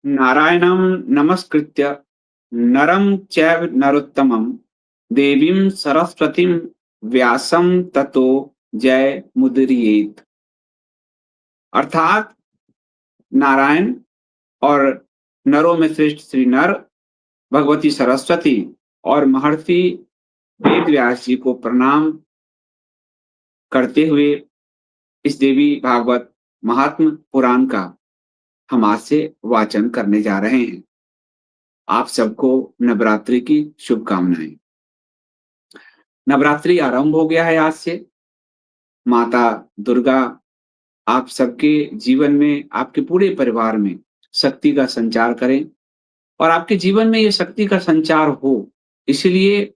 नारायणं नमस्कृत्य नरं चैव नरोत्तमं देवीं सरस्वतीं व्यासं ततो जयमुदीरयेत्। अर्थात नारायण और नरों में श्रेष्ठ श्री नर, भगवती सरस्वती और महर्षि वेद व्यास जी को प्रणाम करते हुए इस देवी भागवत महात्म पुराण का हम आज से वाचन करने जा रहे हैं। आप सबको नवरात्रि की शुभकामनाएं। नवरात्रि आरंभ हो गया है आज से। माता दुर्गा आप सबके जीवन में, आपके पूरे परिवार में शक्ति का संचार करें और आपके जीवन में ये शक्ति का संचार हो, इसलिए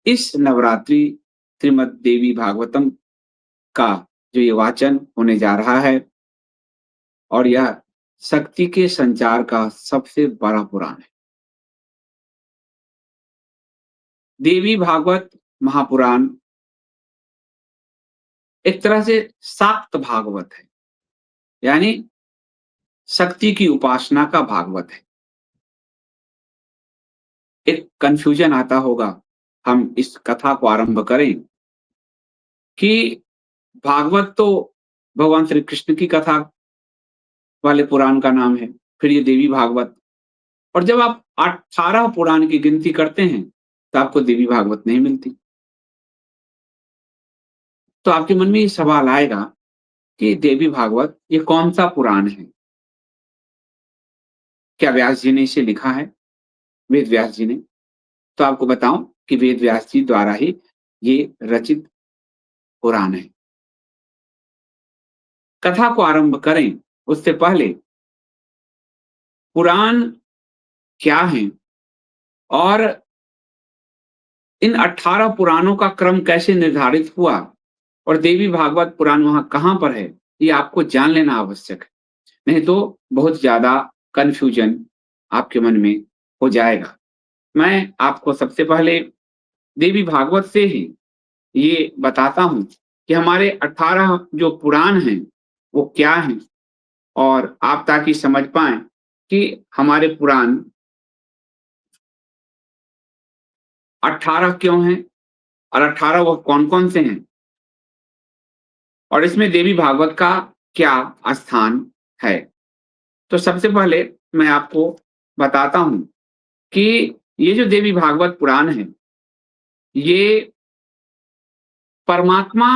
इस नवरात्रि श्रीमद् देवी भागवतम का जो ये वाचन होने जा रहा है और यह शक्ति के संचार का सबसे बड़ा पुराण है। देवी भागवत महापुराण एक तरह से शाक्त भागवत है, यानी शक्ति की उपासना का भागवत है। एक कंफ्यूजन आता होगा, हम इस कथा को आरंभ करें कि भागवत तो भगवान श्री कृष्ण की कथा वाले पुराण का नाम है, फिर ये देवी भागवत, और जब आप 18 पुराण की गिनती करते हैं तो आपको देवी भागवत नहीं मिलती। तो आपके मन में ये सवाल आएगा कि देवी भागवत ये कौन सा पुराण है? क्या व्यास जी ने इसे लिखा है, वेद व्यास जी ने? तो आपको बताऊं कि वेद व्यास जी द्वारा ही ये रचित पुराण है। कथा को आरंभ करें उससे पहले पुराण क्या है और इन 18 पुराणों का क्रम कैसे निर्धारित हुआ और देवी भागवत पुराण वहां कहां पर है, ये आपको जान लेना आवश्यक है। नहीं तो बहुत ज्यादा कंफ्यूजन आपके मन में हो जाएगा। मैं आपको सबसे पहले देवी भागवत से ही ये बताता हूं कि हमारे 18 जो पुराण हैं वो क्या हैं, और आप ताकि समझ पाएं कि हमारे पुराण 18 क्यों हैं और 18 वो कौन-कौन से हैं और इसमें देवी भागवत का क्या स्थान है। तो सबसे पहले मैं आपको बताता हूं कि ये जो देवी भागवत पुराण है, ये परमात्मा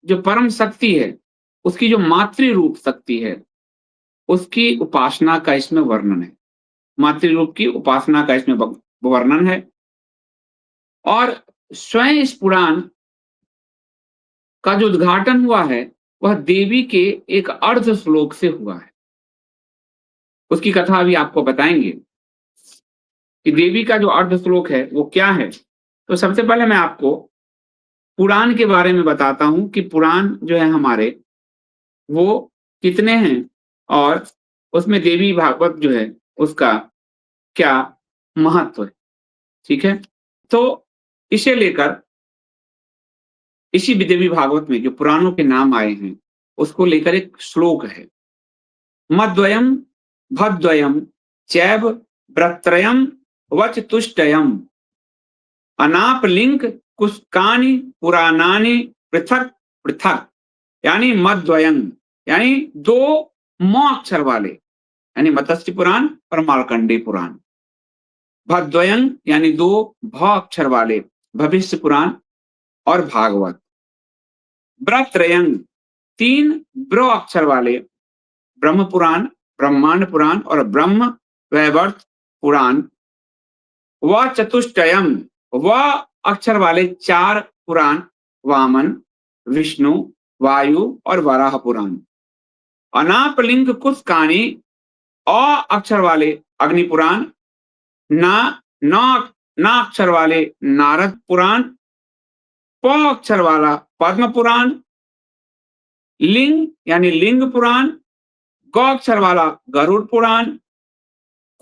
जो परम शक्ति है, उसकी जो मातृ रूप शक्ति है, उसकी उपासना का इसमें वर्णन है। मातृ रूप की उपासना का इसमें वर्णन है और स्वयं इस पुराण का जो उद्घाटन हुआ है वह देवी के एक अर्ध श्लोक से हुआ है। उसकी कथा अभी आपको बताएंगे कि देवी का जो अर्ध श्लोक है वो क्या है। तो सबसे पहले मैं आपको पुराण के बारे में बताता हूं कि पुराण जो है हमारे वो कितने हैं और उसमें देवी भागवत जो है उसका क्या महत्व है। ठीक है, तो इसे लेकर इसी देवी भागवत में जो पुराणों के नाम आए हैं उसको लेकर एक श्लोक है। मद्वयम भद्वयम चैव व्रत्रयम वचतुष्टयम अनापलिंक कुष्कानि पुराणानि पृथक पृथक, यानी मद्वयम यानी दो म अक्षर वाले, यानी मत्स्य पुराण और मार्कंडेय पुराण। भद्वयं यानी दो भ अक्षर वाले, भविष्य पुराण और भागवत। व्रत्रयं तीन ब्र अक्षर वाले, ब्रह्म पुराण, ब्रह्मांड पुराण और ब्रह्म वैवर्त पुराण। व चतुष्टयम व अक्षर वाले चार पुराण, वामन, विष्णु, वायु और वराह पुराण। अनापलिंग कुष्कानि अ अक्षर वाले अग्नि पुराण, ना ना अक्षर वाले नारद पुराण, प अक्षर वाला पद्म पुराण, लिंग यानी लिंग पुराण, ग अक्षर वाला गरुड़ पुराण,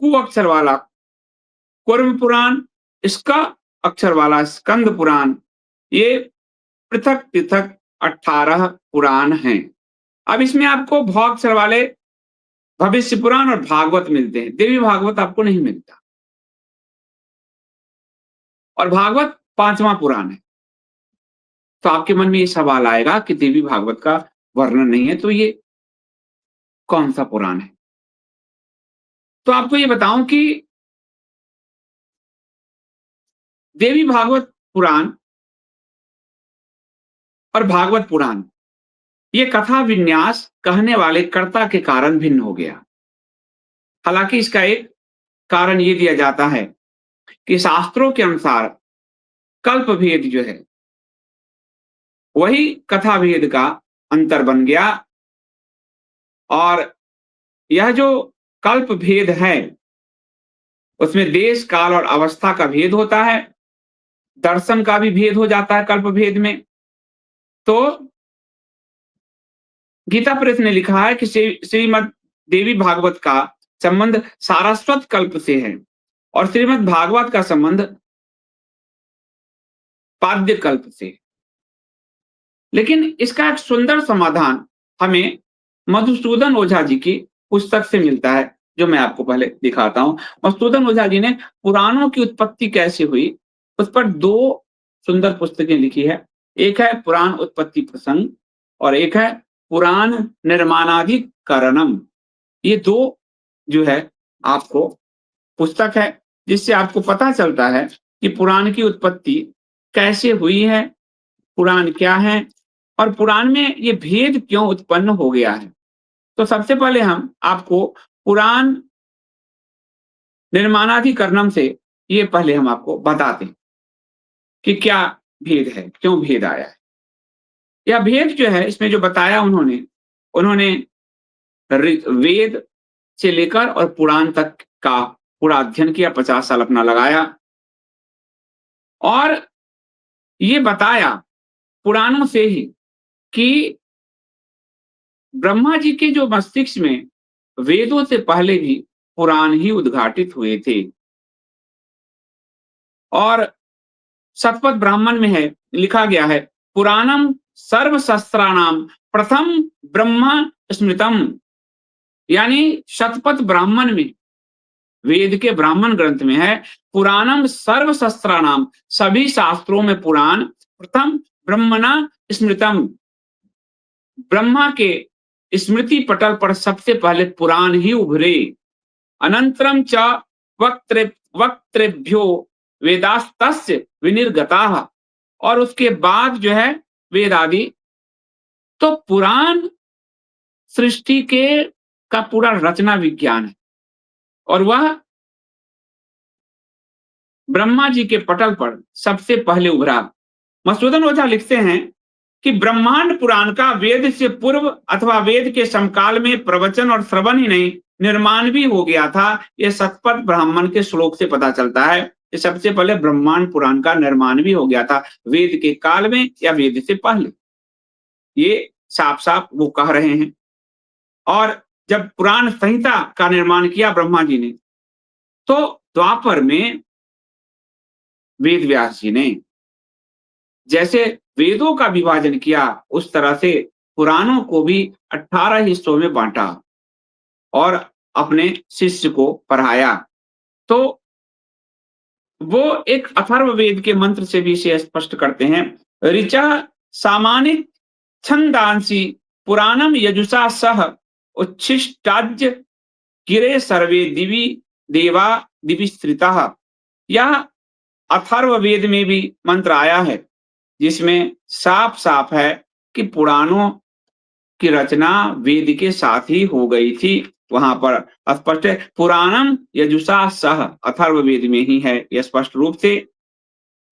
कु अक्षर वाला कुर्म पुराण, इसका अक्षर वाला स्कंद पुराण। ये पृथक पृथक 18 पुराण हैं। अब इसमें आपको भ अक्षर वाले भविष्य पुराण और भागवत मिलते हैं, देवी भागवत आपको नहीं मिलता। और भागवत 5वां पुराण है। तो आपके मन में ये सवाल आएगा कि देवी भागवत का वर्णन नहीं है, तो ये कौन-सा पुराण है? तो आपको ये बताऊँ कि देवी भागवत पुराण और भागवत पुराण, ये कथा विन्यास कहने वाले कर्ता के कारण भिन्न हो गया। हालाँकि इसका एक कारण ये दिया जाता है कि शास्त्रों के अनुसार कल्प भेद जो है, वही कथा भेद का अंतर बन गया और यह जो कल्प भेद है, उसमें देश, काल और अवस्था का भेद होता है, दर्शन का भी भेद हो जाता है कल्प भेद में। तो गीता प्रेस ने लिखा है कि श्रीमद् देवी भागवत का संबंध सारस्वत कल्प से है और श्रीमद् भागवत का संबंध पाद्य कल्प से। लेकिन इसका एक सुंदर समाधान हमें मधुसूदन ओझा जी की पुस्तक से मिलता है, जो मैं आपको पहले दिखाता हूँ। मधुसूदन ओझा जी ने पुराणों की उत्पत्ति कैसे हुई, उस पर 2 सुंदर पुस्तकें लिखी है। एक है पुराण उत्पत्ति प्रसंग और एक है पुराण निर्माणाधिकरणम। ये 2 जो है आपको पुस्तक है, जिससे आपको पता चलता है कि पुराण की उत्पत्ति कैसे हुई है, पुराण क्या है और पुराण में ये भेद क्यों उत्पन्न हो गया है। तो सबसे पहले हम आपको पुराण निर्माणाधिकरणम से ये पहले हम आपको बताते हैं कि क्या भेद है, क्यों भेद आया है। यह भेद जो है, इसमें जो बताया उन्होंने वेद से लेकर और पुराण तक का पूरा अध्ययन किया, 50 साल अपना लगाया और ये बताया पुराणों से ही कि ब्रह्मा जी के जो मस्तिष्क में वेदों से पहले भी पुराण ही उद्घाटित हुए थे। और शतपथ ब्राह्मण में है, लिखा गया है, पुराणम सर्वशास्त्राणाम प्रथम ब्रह्म स्मृतम। यानी शतपथ ब्राह्मण में, वेद के ब्राह्मण ग्रंथ में है, पुराणम सर्वशास्त्राणाम, सभी शास्त्रों में पुराण, प्रथम ब्रह्मणा स्मृतम, ब्रह्मा के स्मृति पटल पर सबसे पहले पुराण ही उभरे। अनंतरम च वक्तृभ्यो वेदास्तस्य विनिर्गताः, और उसके बाद जो है वेद आदि। तो पुराण सृष्टि के का पूरा रचना विज्ञान है और वह ब्रह्मा जी के पटल पर सबसे पहले उभरा। मधुसूदन ओझा लिखते हैं कि ब्रह्मांड पुराण का वेद से पूर्व अथवा वेद के समकाल में प्रवचन और श्रवण ही नहीं, निर्माण भी हो गया था। यह शतपथ ब्राह्मण के श्लोक से पता चलता है कि सबसे पहले ब्रह्मांड पुराण का निर्माण भी हो गया था, वेद के काल में या वेद से पहले। ये साफ साफ वो कह रहे हैं। और जब पुराण संहिता का निर्माण किया ब्रह्मा जी ने, तो द्वापर में वेद व्यास जी ने जैसे वेदों का विभाजन किया, उस तरह से पुराणों को भी 18 हिस्सों में बांटा और अपने शिष्य को पढ़ाया। तो वो एक अथर्ववेद के मंत्र से भी इसे स्पष्ट करते हैं। ऋचा सामान्य छंदांसी पुराणम यजुषा सह उच्छिष्टाज्य गिरे सर्वे दिवि देवा दिविश्रितः। यह अथर्ववेद में भी मंत्र आया है, जिसमें साफ साफ है कि पुराणों की रचना वेद के साथ ही हो गई थी। वहां पर स्पष्ट है, पुराणम यजुषा सह, अथर्ववेद में ही है यह स्पष्ट रूप से।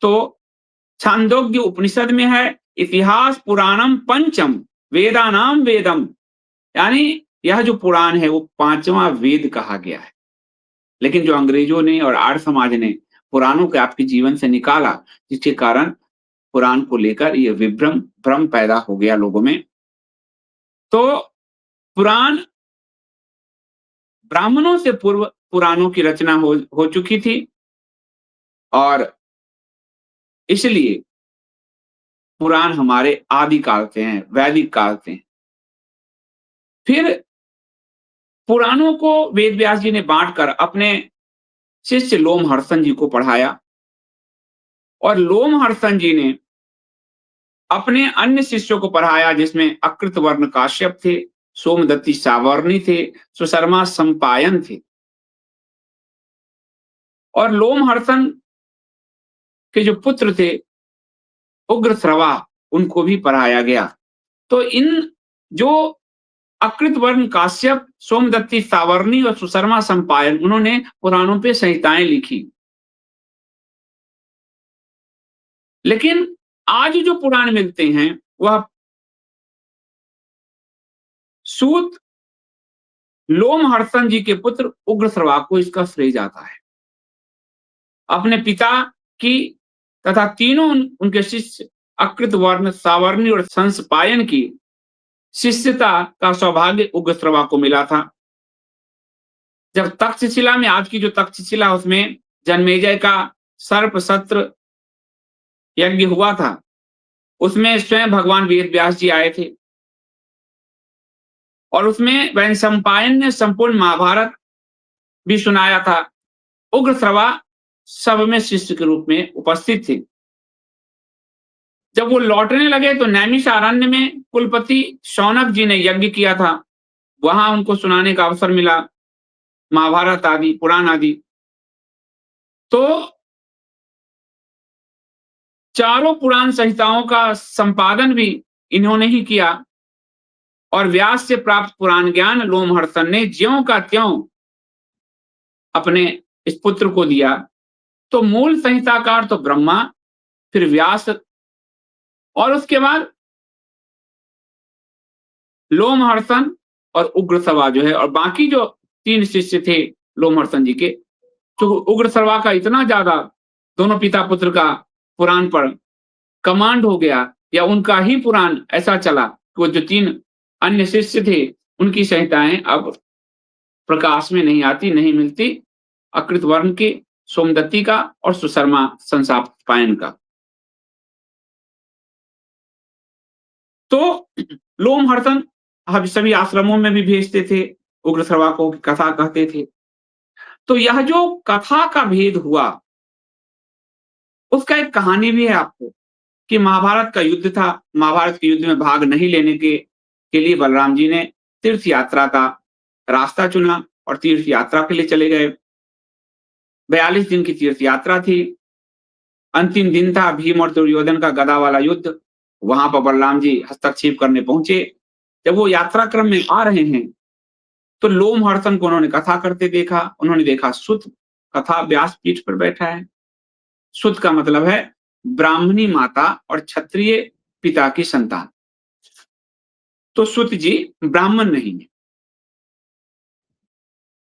तो छांदोग्य उपनिषद में है, इतिहास पुराणम पंचम वेदानाम वेदम। यानी यह जो पुराण है वो 5वां वेद कहा गया है। लेकिन जो अंग्रेजों ने और आर्य समाज ने पुराणों को आपके जीवन से निकाला, जिसके कारण पुराण को लेकर ये भ्रम पैदा हो गया लोगों में। तो पुराण ब्राह्मणों से पूर्व पुराणों की रचना हो चुकी थी और इसलिए पुराण हमारे आदि काल से हैं, वैदिक काल से हैं। फिर पुराणों को वेद व्यास जी ने बाँटकर अपने शिष्य लोमहर्षण जी को पढ़ाया और लोमहर्षण जी ने अपने अन्य शिष्यों को पढ़ाया, जिसमें अकृतवर्ण काश्यप थे, सोमदत्ती सावर्णी थे, सुशर्मा सम्पायन थे। और लोमहर्षण के जो पुत्र थे उग्रश्रवा, उनको भी पढ़ाया गया। तो इन जो अकृतवर्ण काश्यप, सोमदत्ती सावर्णी और सुशर्मा सम्पायन, उन्होंने पुराणों पे संहिताएं लिखी। लेकिन आज जो पुराण मिलते हैं वह सूत लोमहर्षण जी के पुत्र उग्रश्रवा को इसका श्रेय जाता है। अपने पिता की तथा तीनों उनके शिष्य अकृतवर्ण, सावर्णी और संस्पायन की शिष्यता का सौभाग्य उग्रश्रवा को मिला था। जब तक्षशिला में, आज की जो तक्षशिला, उसमें जन्मेजय का सर्प सत्र यज्ञ हुआ था, उसमें स्वयं भगवान वेद व्यास जी आए थे और उसमें वैशंपायन ने संपूर्ण महाभारत भी सुनाया था। उग्रश्रवा सब में शिष्य के रूप में उपस्थित थे। जब वो लौटने लगे तो नैमिषारण्य में कुलपति शौनक जी ने यज्ञ किया था, वहां उनको सुनाने का अवसर मिला, महाभारत आदि, पुराण आदि। तो चारों पुराण संहिताओं का संपादन भी इन्होंने ही किया और व्यास से प्राप्त पुराण ज्ञान लोमहर्षण ने ज्यों का त्यों अपने इस पुत्र को दिया। तो मूल संहिताकार तो ब्रह्मा, फिर व्यास और उसके बाद लोमहर्षण और उग्रश्रवा जो है, और बाकी जो 3 शिष्य थे लोमहर्षण जी के, तो उग्रश्रवा का इतना ज्यादा दोनों पिता पुत्र का पुराण पर कमांड हो गया, या उनका ही पुराण ऐसा चला कि वो जो 3 अन्य शिष्य थे उनकी संहिताएं अब प्रकाश में नहीं आती, नहीं मिलती। अकृतवर्ण के सोमदत्ती का और सुशर्मा संसापायन का। तो लोमहर्षण हम सभी आश्रमों में भी भेजते थे, उग्रश्रवा को कथा कहते थे। तो यह जो कथा का भेद हुआ, उसका एक कहानी भी है आपको, कि महाभारत का युद्ध था। महाभारत के युद्ध में भाग नहीं लेने के लिए बलराम जी ने तीर्थ यात्रा का रास्ता चुना और तीर्थ यात्रा के लिए चले गए। 42 दिन की तीर्थ यात्रा थी। अंतिम दिन था भीम और दुर्योधन का गदा वाला युद्ध। वहां पर बलराम जी हस्तक्षेप करने पहुंचे। जब वो यात्रा क्रम में आ रहे हैं तो लोमहर्षण को उन्होंने कथा करते देखा। उन्होंने देखा सुत कथा व्यासपीठ पर बैठा है। सुत का मतलब है ब्राह्मणी माता और क्षत्रिय पिता की संतान। तो सुत जी ब्राह्मण नहीं है,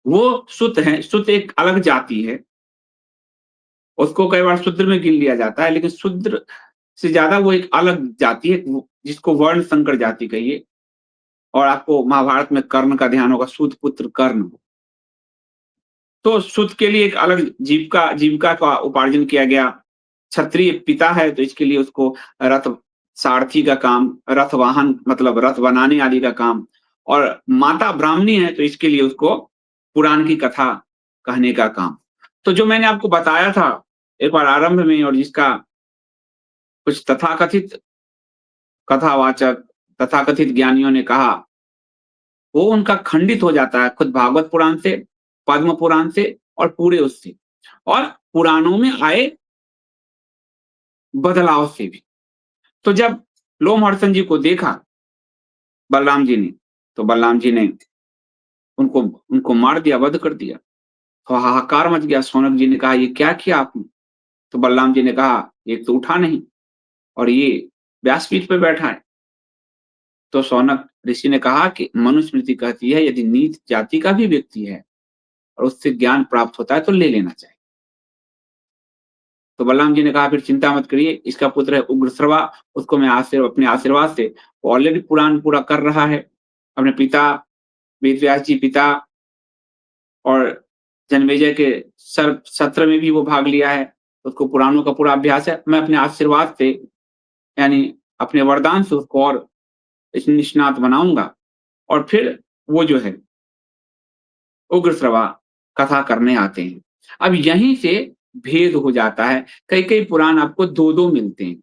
वो सुत है। सुत एक अलग जाति है, उसको कई बार शूद्र में गिन लिया जाता है, लेकिन शूद्र से ज्यादा वो एक अलग जाति है, जिसको वर्ण संकर जाति कहिए। और आपको महाभारत में कर्ण का ध्यान होगा, सूत पुत्र कर्ण। तो सूत के लिए एक अलग जीविका का उपार्जन किया गया। क्षत्रिय पिता है तो इसके लिए उसको रथ सारथी का काम, रथ वाहन मतलब रथ बनाने आदि का काम, और माता ब्राह्मणी है तो इसके लिए उसको पुराण की कथा कहने का काम। तो जो मैंने आपको बताया था एक बार आरंभ में, और जिसका कुछ तथाकथित कथावाचक, तथाकथित ज्ञानियों ने कहा, वो उनका खंडित हो जाता है खुद भागवत पुराण से, पद्म पुराण से और पूरे उससे, और पुराणों में आए बदलाव से भी। तो जब लोमहर्षण जी को देखा बलराम जी ने, तो बलराम जी ने उनको उनको मार दिया, वध कर दिया। तो हाहाकार मच गया। शौनक जी ने कहा, ये क्या किया आपने? तो बलराम जी ने कहा, एक तो उठा नहीं और ये व्यासपीठ पे बैठा है। तो शौनक ऋषि ने कहा कि मनुस्मृति कहती है यदि नीच जाति का भी व्यक्ति है और उससे ज्ञान प्राप्त होता है तो ले लेना चाहिए। तो बलराम जी ने कहा, फिर चिंता मत करिए, इसका पुत्र है उग्रश्रवा, उसको मैं अपने आशीर्वाद से ऑलरेडी पुराण पूरा कर रहा है। अपने पिता वेद व्यास जी पिता और जन्मेजय के सर्प सत्र में भी वो भाग लिया है, उसको पुराणों का पूरा अभ्यास है। मैं अपने आशीर्वाद से, यानी अपने वरदान से उसको और निष्णात बनाऊंगा। और फिर वो जो है उग्रश्रवा कथा करने आते हैं। अब यहीं से भेद हो जाता है, कई-कई पुराण आपको 2-2 मिलते हैं।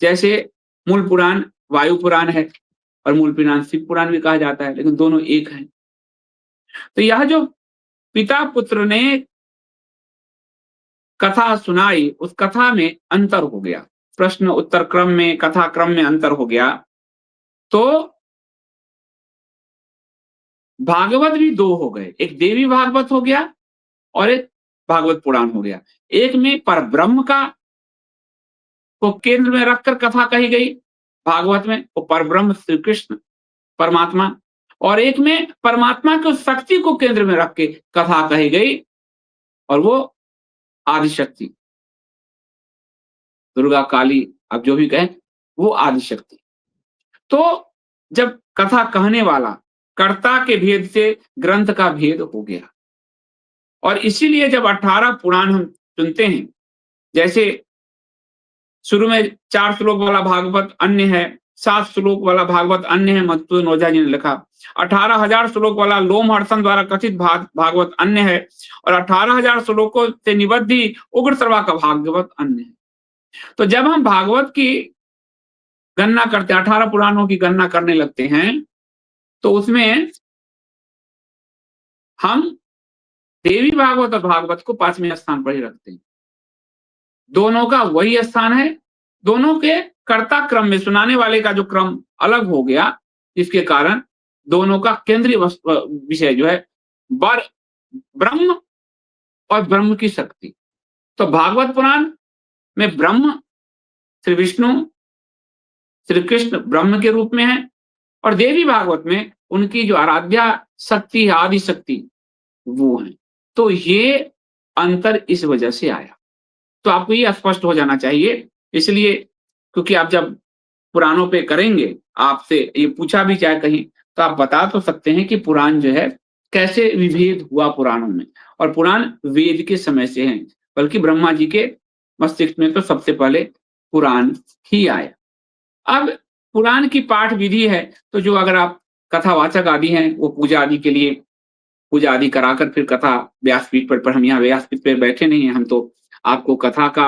जैसे मूल पुराण वायु पुराण है और मूल पुराण शिव पुराण भी कहा जाता है, लेकिन दोनों एक हैं। तो यह जो पिता-पुत्र ने कथा सुनाई, उस कथा में अंतर हो गया। प्रश्न उत्तर क्रम में, कथा क्रम में अंतर हो गया। तो भागवत भी 2 हो गए, एक देवी भागवत हो गया और एक भागवत पुराण हो गया। एक में परब्रह्म का को केंद्र में रखकर कथा कही गई, भागवत में वो परब्रह्म श्री कृष्ण परमात्मा, और एक में परमात्मा की उस शक्ति को केंद्र में रख के कथा कही गई, और वो आदिशक्ति, दुर्गा, काली, आप जो भी कहें, वो आदिशक्ति। तो जब कथा कहने वाला कर्ता के भेद से ग्रंथ का भेद हो गया, और इसीलिए जब 18 पुराण हम चुनते हैं, जैसे शुरू में 4 श्लोक वाला भागवत अन्य है, 7 श्लोक वाला भागवत अन्य है, मधुसूदन ओझा जी ने लिखा। 18,000 श्लोक वाला लोमहर्षण द्वारा कथित भागवत अन्य है, और 18,000 श्लोकों से निबद्ध ही उग्रश्रवा का भागवत अन्य है। तो जब हम भागवत की गणना करते हैं, 18 पुराणों की गणना करने लगते हैं, तो उसमें हम देवी भागवत और भागवत को 5वें स्थान पर ही रखते हैं। दोनों का वही स्थान है, दोनों के कर्ता क्रम में, सुनाने वाले का जो क्रम अलग हो गया, इसके कारण दोनों का केंद्रीय विषय जो है ब्रह्म और ब्रह्म की शक्ति। तो भागवत पुराण में ब्रह्म श्री विष्णु, श्री कृष्ण ब्रह्म के रूप में है, और देवी भागवत में उनकी जो आराध्या शक्ति है, आदि शक्ति, वो है। तो ये अंतर इस वजह से आया। तो आपको ये स्पष्ट हो जाना चाहिए, इसलिए क्योंकि आप जब पुराणों पे करेंगे, आपसे ये पूछा भी जाए कहीं, तो आप बता तो सकते हैं कि पुराण जो है कैसे विभेद हुआ पुराणों में, और पुराण वेद के समय से हैं, बल्कि ब्रह्मा जी के मस्तिष्क में तो सबसे पहले पुराण ही आया। अब पुराण की पाठ विधि है, तो जो अगर आप कथावाचक आदि हैं, वो पूजा आदि के लिए पूजा आदि कराकर फिर कथा व्यासपीठ पर हम यहाँ व्यासपीठ पर बैठे नहीं हैं, हम तो आपको कथा का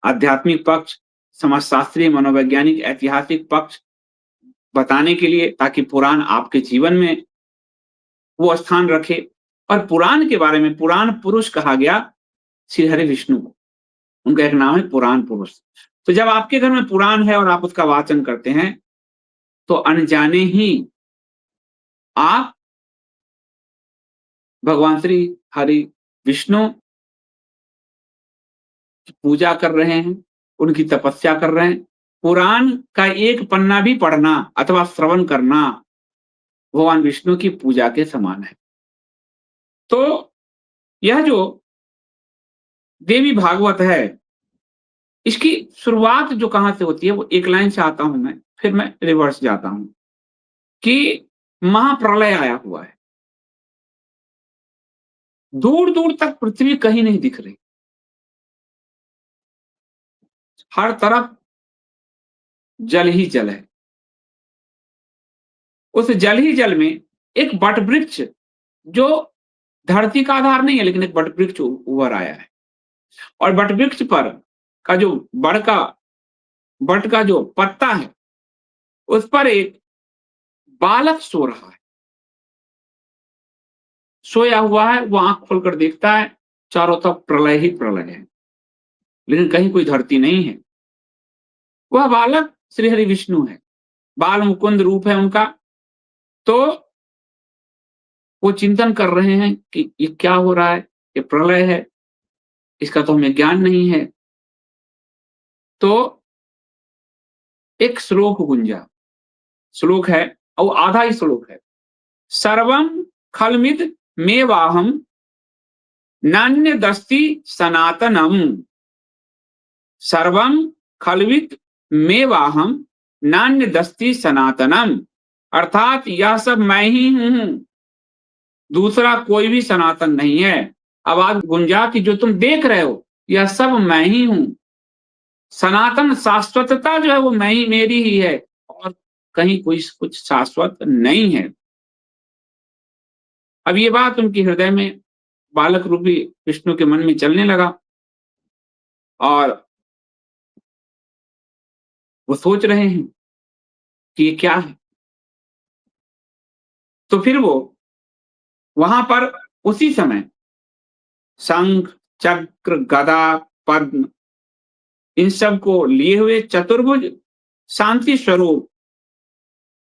आध्यात्मिक पक्ष, समाजशास्त्रीय, मनोवैज्ञानिक, ऐतिहासिक पक्ष बताने के लिए, ताकि पुराण आपके जीवन में वो स्थान रखे। और पुराण के बारे में पुराण पुरुष कहा गया श्री हरि विष्णु को, उनका एक नाम है पुराण पुरुष। तो जब आपके घर में पुराण है और आप उसका वाचन करते हैं, तो अनजाने ही आप भगवान श्री हरि विष्णु की पूजा कर रहे हैं, उनकी तपस्या कर रहे हैं। पुराण का एक पन्ना भी पढ़ना अथवा श्रवण करना भगवान विष्णु की पूजा के समान है। तो यह जो देवी भागवत है, इसकी शुरुआत जो कहां से होती है, वो एक लाइन से आता हूं मैं, फिर मैं रिवर्स जाता हूं कि महाप्रलय आया हुआ है, दूर दूर तक पृथ्वी कहीं नहीं दिख रही, हर तरफ जल ही जल है। उस जल ही जल में एक बट वृक्ष, जो धरती का आधार नहीं है, लेकिन एक बट वृक्ष उभर आया है, और बट वृक्ष पर का जो बट का जो पत्ता है, उस पर एक बालक सो रहा है, सोया हुआ है। वो आंख खोलकर देखता है, चारों तरफ प्रलय ही प्रलय है, लेकिन कहीं कोई धरती नहीं है। वह बालक श्री हरि विष्णु है, बाल मुकुंद रूप है उनका। तो वो चिंतन कर रहे हैं कि ये क्या हो रहा है, ये प्रलय है, इसका तो हमें ज्ञान नहीं है। तो एक श्लोक गुंजा, श्लोक है और आधा ही श्लोक है, सर्वम खलमिद मेवाहम नान्य दस्ति सनातनम, सर्वम खलविद मेवाहम नान्य दस्ति सनातनम, अर्थात यह सब मैं ही हूं, दूसरा कोई भी सनातन नहीं है। आवाज गुंजा कि जो तुम देख रहे हो, यह सब मैं ही हूं, सनातन शाश्वतता जो है वो मैं ही, मेरी ही है, और कहीं कोई कुछ शाश्वत नहीं है। अब ये बात उनके हृदय में बालक रूपी विष्णु के मन में चलने लगा और वो सोच रहे हैं कि ये क्या है? तो फिर वो वहां पर उसी समय शंख, चक्र, गदा, पद्म इन सब को लिए हुए चतुर्भुज शांति स्वरूप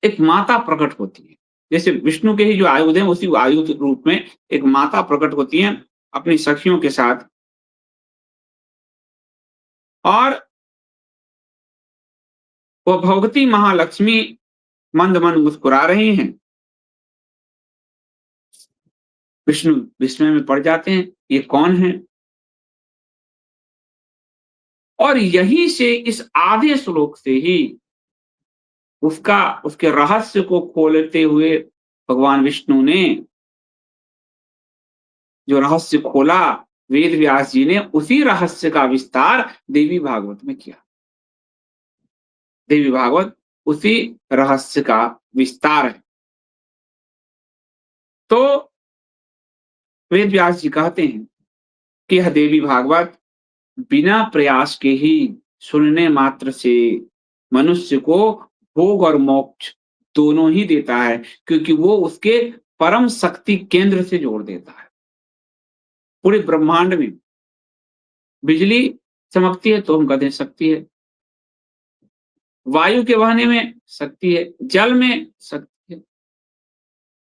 एक माता प्रकट होती है। जैसे विष्णु के ही जो आयुध हैं, उसी आयुध रूप में एक माता प्रकट होती है अपनी सखियों के साथ। और वो भगवती महालक्ष्मी मंद मंद मुस्कुरा रही हैं। विष्णु विस्मय में पड़ जाते हैं, ये कौन है? और यहीं से इस आधे श्लोक से ही उसके रहस्य को खोलते हुए भगवान विष्णु ने जो रहस्य खोला, वेद व्यास जी ने उसी रहस्य का विस्तार देवी भागवत में किया। देवी भागवत उसी रहस्य का विस्तार है। तो वेद व्यास जी कहते हैं कि यह देवी भागवत बिना प्रयास के ही सुनने मात्र से मनुष्य को भोग और मोक्ष दोनों ही देता है, क्योंकि वो उसके परम शक्ति केंद्र से जोड़ देता है। पूरे ब्रह्मांड में बिजली चमकती है तो हम कहते हैं शक्ति है, वायु के बहने में शक्ति है, जल में शक्ति है।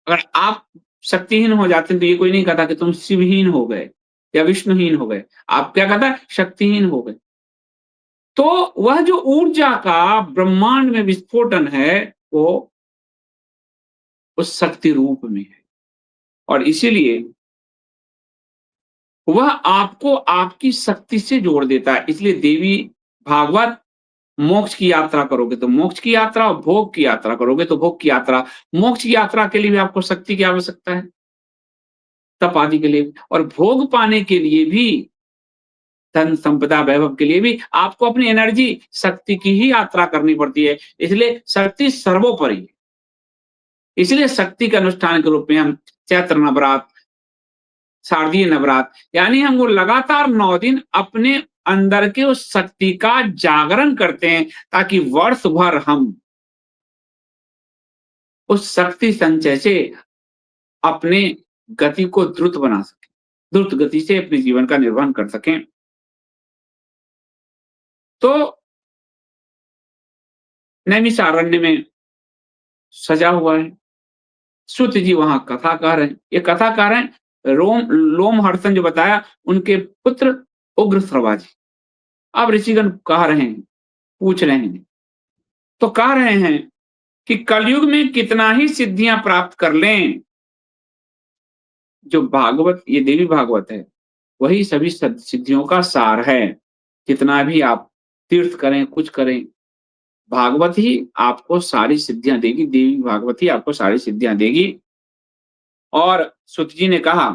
अगर आप शक्तिहीन हो जाते हैं तो ये कोई नहीं कहता कि तुम शिवहीन हो गए या विष्णुहीन हो गए, आप क्या कहता है? शक्तिहीन हो गए। तो वह जो ऊर्जा का ब्रह्मांड में विस्फोटन है, वो उस शक्ति रूप में है। और इसीलिए वह आपको आपकी शक्ति से जोड़ देता है। इसलिए देवी भागवत, मोक्ष की यात्रा करोगे तो मोक्ष की यात्रा, और भोग की यात्रा करोगे तो भोग की यात्रा। मोक्ष की यात्रा के लिए भी आपको शक्ति की आवश्यकता है, तप आदि के लिए, और भोग पाने के लिए भी, धन संपदा वैभव के लिए भी आपको अपनी एनर्जी शक्ति की ही यात्रा करनी पड़ती है। इसलिए शक्ति सर्वोपरि है। इसलिए शक्ति के अनुष्ठान के रूप में हम चैत्र नवरात्र, शारदीय नवरात्र, यानी हम वो लगातार 9 दिन अपने अंदर के उस शक्ति का जागरण करते हैं, ताकि वर्ष भर हम उस शक्ति संचय से अपने गति को द्रुत बना सकें, द्रुत गति से अपने जीवन का निर्वहन कर सकें। तो नैमिषारण्य में सजा हुआ है, सूत जी वहां कथा कह रहे हैं। ये कथा कह रहे हैं लोमहर्षण जो बताया, उनके पुत्र उग्रश्रवा जी। अब ऋषिगण कह रहे हैं, पूछ रहे हैं, तो कह रहे हैं कि कलयुग में कितना ही सिद्धियां प्राप्त कर लें, जो भागवत, ये देवी भागवत है, वही सभी सिद्धियों का सार है। कितना भी आप तीर्थ करें, कुछ करें, भागवत ही आपको सारी सिद्धियां देगी, देवी भागवत ही आपको सारी सिद्धियां देगी। और सुत जी ने कहा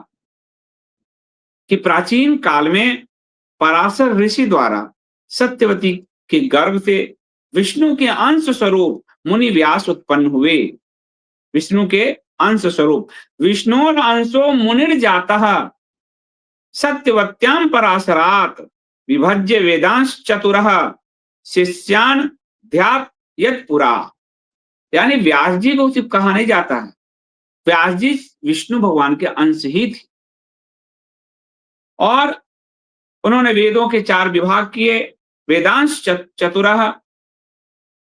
कि प्राचीन काल में पराशर ऋषि द्वारा सत्यवती के गर्भ से विष्णु के अंश स्वरूप मुनि व्यास उत्पन्न हुए। विष्णु के अंश स्वरूप, विष्णु अंशो मुनिर जातः सत्यवत्याम पराशरात विभज्य वेदांश चतुरः शिष्यान ध्यात यत पुरा। यानी व्यास जी को सिर्फ कहा नहीं जाता है, व्यास जी विष्णु भगवान के अंश ही थे, और उन्होंने वेदों के 4 विभाग किए, वेदांश चतुरः,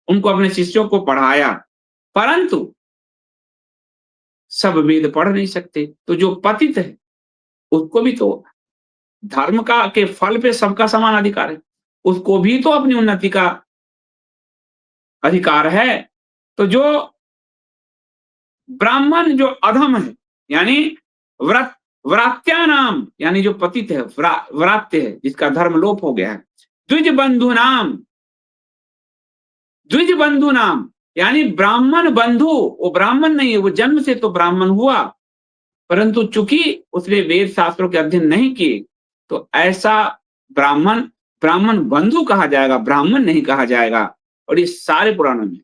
उनको अपने शिष्यों को पढ़ाया। परंतु सब वेद पढ़ नहीं सकते, तो जो पतित है उसको भी तो धर्म का के फल पे सबका समान अधिकार है, उसको भी तो अपनी उन्नति का अधिकार है। तो जो ब्राह्मण जो अधम है, यानी व्रात्यानाम, यानी जो पतित है, व्रात्य है, जिसका धर्म लोप हो गया है, द्विज बंधु नाम, द्विज बंधु नाम, यानी ब्राह्मण बंधु, वो ब्राह्मण नहीं है, वो जन्म से तो ब्राह्मण हुआ, परंतु चूंकि उसने वेद शास्त्रों के अध्ययन नहीं किए, तो ऐसा ब्राह्मण ब्राह्मण बंधु कहा जाएगा, ब्राह्मण नहीं कहा जाएगा। और ये सारे पुराणों में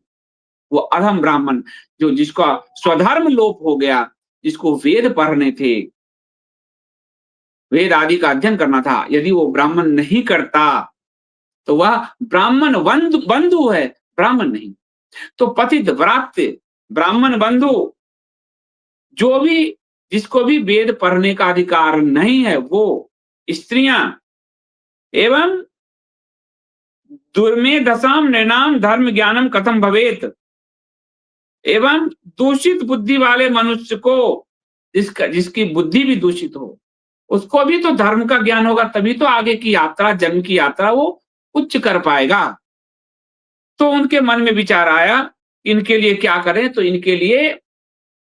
वो अधम ब्राह्मण, जो जिसका स्वधर्म लोप हो गया, जिसको वेद पढ़ने थे, वेद आदि का अध्ययन करना था, यदि वो ब्राह्मण नहीं करता, तो वह ब्राह्मण बंधु है, ब्राह्मण नहीं। तो पतित व्रात्य ब्राह्मण बंधु जो भी, जिसको भी वेद पढ़ने का अधिकार नहीं है, वो स्त्रियां एवं दुर्मेधसाम नृणाम धर्म ज्ञानम कथम भवेत, एवं दूषित बुद्धि वाले मनुष्य को, जिसकी बुद्धि भी दूषित हो, उसको भी तो धर्म का ज्ञान होगा, तभी तो आगे की यात्रा, जन्म की यात्रा वो उच्च कर पाएगा। तो उनके मन में विचार आया, इनके लिए क्या करें? तो इनके लिए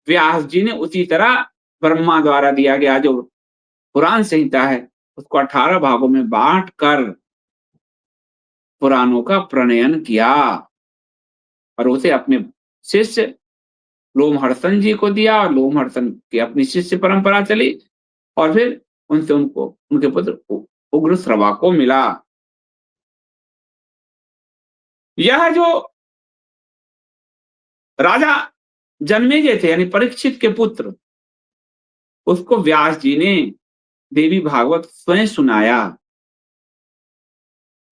व्यास जी ने उसी तरह ब्रह्मा द्वारा दिया गया जो पुराण संहिता है, उसको 18 भागों में बांट कर पुराणों का प्रणयन किया और उसे अपने शिष्य लोमहर्षण जी को दिया, और लोमहर्षण की अपनी शिष्य परंपरा चली, और फिर उनसे उनको उनके पुत्र उग्र श्रवा को मिला। यह जो राजा जन्मेजय थे, यानी परीक्षित के पुत्र, उसको व्यास जी ने देवी भागवत स्वयं सुनाया,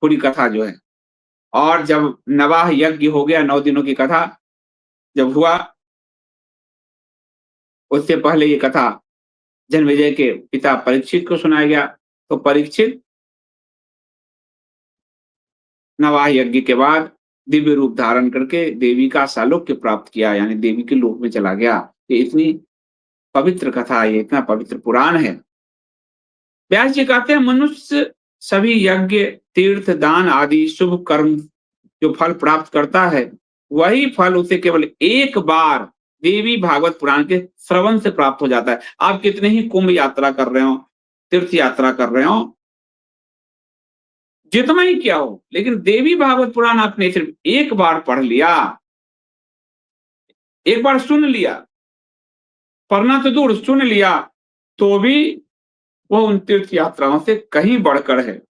पूरी कथा जो है। और जब नवाह यज्ञ हो गया, 9 दिनों की कथा जब हुआ, उससे पहले ये कथा जन्मेजय के पिता परीक्षित को सुनाया गया। तो परीक्षित नवाह यज्ञ के बाद दिव्य रूप धारण करके देवी का सालोक्य प्राप्त किया, यानी देवी के लोक में चला गया। ये इतनी पवित्र कथा है, ये इतना पवित्र पुराण है। व्यास जी कहते हैं, मनुष्य सभी यज्ञ, तीर्थ, दान आदि शुभ कर्म जो फल प्राप्त करता है, वही फल उसे केवल एक बार देवी भागवत पुराण के श्रवण से प्राप्त हो जाता है। आप कितने ही कुंभ यात्रा कर रहे हो, तीर्थ यात्रा कर रहे हो, जितना ही क्या हो, लेकिन देवी भागवत पुराण आपने सिर्फ एक बार पढ़ लिया, एक बार सुन लिया, पढ़ना तो दूर, सुन लिया, तो भी वो उन तीर्थ यात्राओं से कहीं बढ़कर है।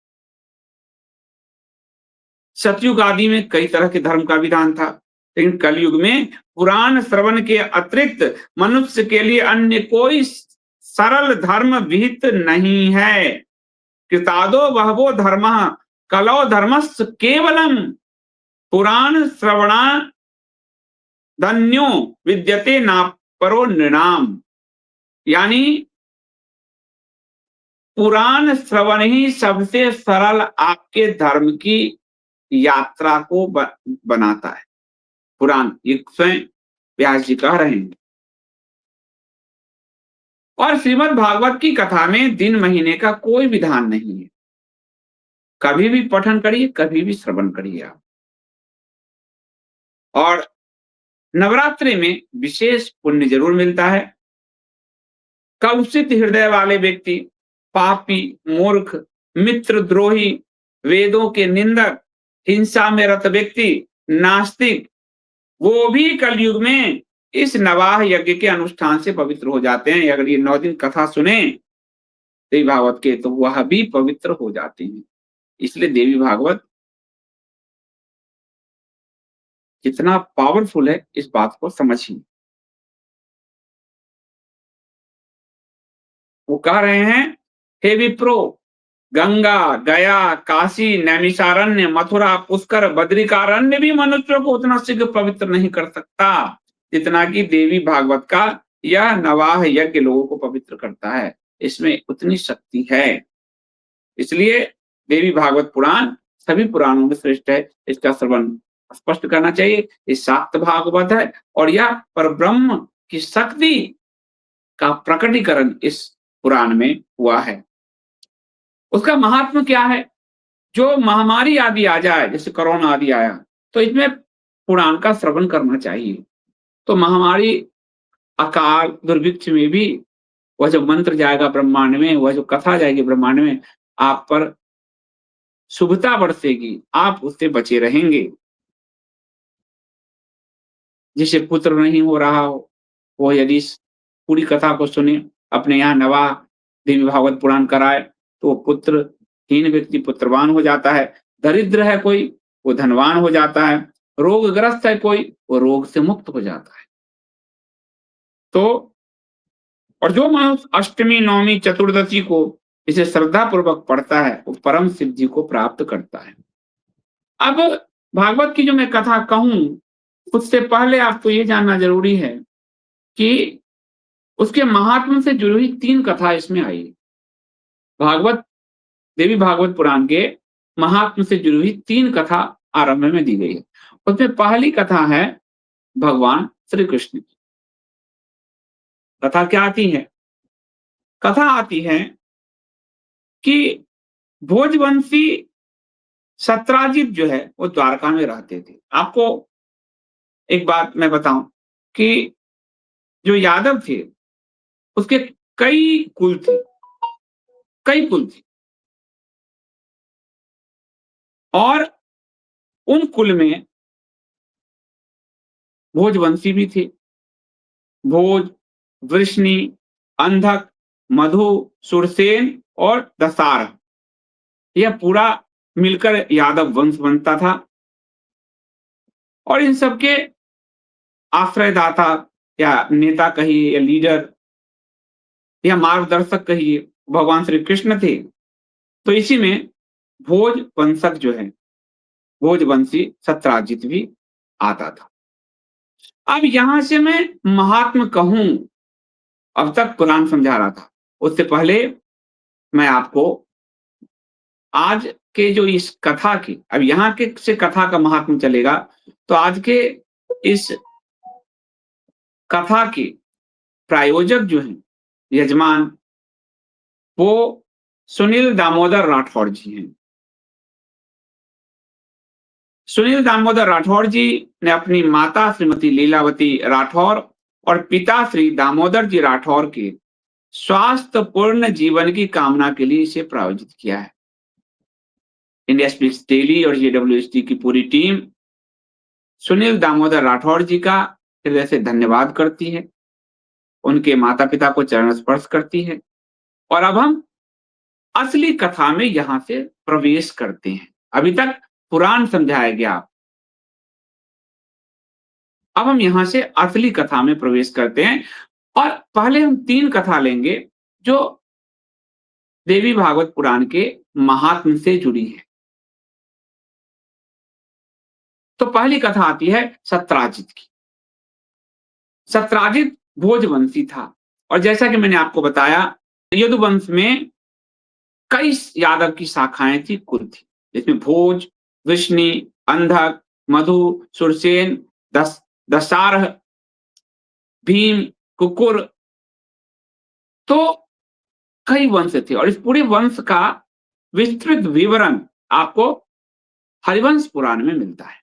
सतयुग आदि में कई तरह के धर्म का विधान था, लेकिन कलयुग में पुराण श्रवण के अतिरिक्त मनुष्य के लिए अन्य कोई सरल धर्म विहित नहीं है। कृतादो बहवो धर्मः कलौ धर्मस्य केवलम पुराण श्रवणा धन्यो विद्यते नापरो नृणाम, यानी पुराण श्रवण ही सबसे सरल आपके धर्म की यात्रा को बनाता है। पुराण ये स्वयं व्यास जी कह रहे हैं। और श्रीमद् भागवत की कथा में दिन महीने का कोई विधान नहीं है, कभी भी पठन करिए, कभी भी श्रवण करिए आप। और नवरात्रि में विशेष पुण्य जरूर मिलता है। कलुषित हृदय वाले व्यक्ति, पापी, मूर्ख, मित्रद्रोही, वेदों के निंदक, हिंसा में रत व्यक्ति, नास्तिक, वो भी कलयुग में इस नवाह यज्ञ के अनुष्ठान से पवित्र हो जाते हैं। अगर ये 9 दिन कथा सुने देवी भागवत के, तो वह भी पवित्र हो जाते हैं। इसलिए देवी भागवत कितना पावरफुल है, इस बात को समझिए। वो कह रहे हैं, हे विप्रो, गंगा, गया, काशी, नैमिषारण्य, मथुरा, पुष्कर, बद्रिकारण्य भी मनुष्यों को उतना शीघ्र पवित्र नहीं कर सकता जितना कि देवी भागवत का यह नवाह यज्ञ लोगों को पवित्र करता है। इसमें उतनी शक्ति है। इसलिए देवी भागवत पुराण सभी पुराणों में श्रेष्ठ है। इसका श्रवण स्पष्ट करना चाहिए। ये शाक्त भागवत है और यह परब्रह्म की शक्ति का प्रकटीकरण इस पुराण में हुआ है। उसका महात्म क्या है? जो महामारी आदि आ जाए, जैसे कोरोना आदि आया, तो इसमें पुराण का श्रवण करना चाहिए। तो महामारी, अकाल, दुर्भिक्ष में भी वह जो मंत्र जाएगा ब्रह्मांड में, वह जो कथा जाएगी ब्रह्मांड में, आप पर शुभता बरसेगी, आप उससे बचे रहेंगे। जिसे पुत्र नहीं हो रहा हो, वो यदि इस पूरी कथा को सुने, अपने यहाँ नवा देवी भागवत पुराण कराए, तो पुत्रहीन व्यक्ति पुत्रवान हो जाता है। दरिद्र है कोई, वो धनवान हो जाता है। रोगग्रस्त है कोई, वो रोग से मुक्त हो जाता है। तो और जो मनुष्य अष्टमी, नवमी, चतुर्दशी को इसे श्रद्धा पूर्वक पढ़ता है वो परम सिद्धि को प्राप्त करता है। अब भागवत की जो मैं कथा कहूं उससे पहले आपको ये जानना जरूरी है कि उसके महात्म से जुड़ी हुई 3 कथा इसमें आई है। भागवत देवी भागवत पुराण के महात्म से जुड़ी हुई 3 कथा आरंभ में दी गई है। उसमें पहली कथा है भगवान श्री कृष्ण की। कथा क्या आती है? कथा आती है कि भोजवंशी सत्राजित जो है वो द्वारका में रहते थे। आपको एक बात मैं बताऊं कि जो यादव थे उसके कई कुल थे, कई कुल थे और उन कुल में भोजवंशी भी थे। भोज, वृष्णि, अंधक, मधु, सुरसेन और दसार, यह पूरा मिलकर यादव वंश बनता था। और इन सबके आश्रयदाता या नेता कहिए या लीडर या मार्गदर्शक कहिए भगवान श्री कृष्ण थे। तो इसी में भोज वंशक जो है, भोजवंशी सत्राजित भी आता था। अब यहां से मैं महात्म कहूं, अब तक पुराण समझा रहा था, उससे पहले मैं आपको आज के जो इस कथा की, अब यहाँ के से कथा का महात्म चलेगा, तो आज के इस कथा के प्रायोजक जो हैं, यजमान, वो सुनील दामोदर राठौर जी हैं। सुनील दामोदर राठौर जी ने अपनी माता श्रीमती लीलावती राठौर और पिता श्री दामोदर जी राठौर के स्वास्थ्यपूर्ण जीवन की कामना के लिए इसे प्रायोजित किया है। इंडिया स्पीक्स डेली और जेडब्ल्यूएसटी की पूरी टीम सुनील दामोदर राठौर जी का हृदय से धन्यवाद करती है, उनके माता पिता को चरण स्पर्श करती है। और अब हम असली कथा में यहां से प्रवेश करते हैं। अभी तक पुराण समझाया गया, अब हम यहां से असली कथा में प्रवेश करते हैं। और पहले हम 3 कथा लेंगे जो देवी भागवत पुराण के महात्म से जुड़ी है। तो पहली कथा आती है सत्राजित की। सत्राजित भोजवंशी था और जैसा कि मैंने आपको बताया यदुवंश में कई यादव की शाखाएं थी, कुल थी, जिसमें भोज, वृष्णि, अंधक, मधु, सुरसेन, दसारह, भीम, कुकुर, तो कई वंश थे। और इस पूरे वंश का विस्तृत विवरण आपको हरिवंश पुराण में मिलता है।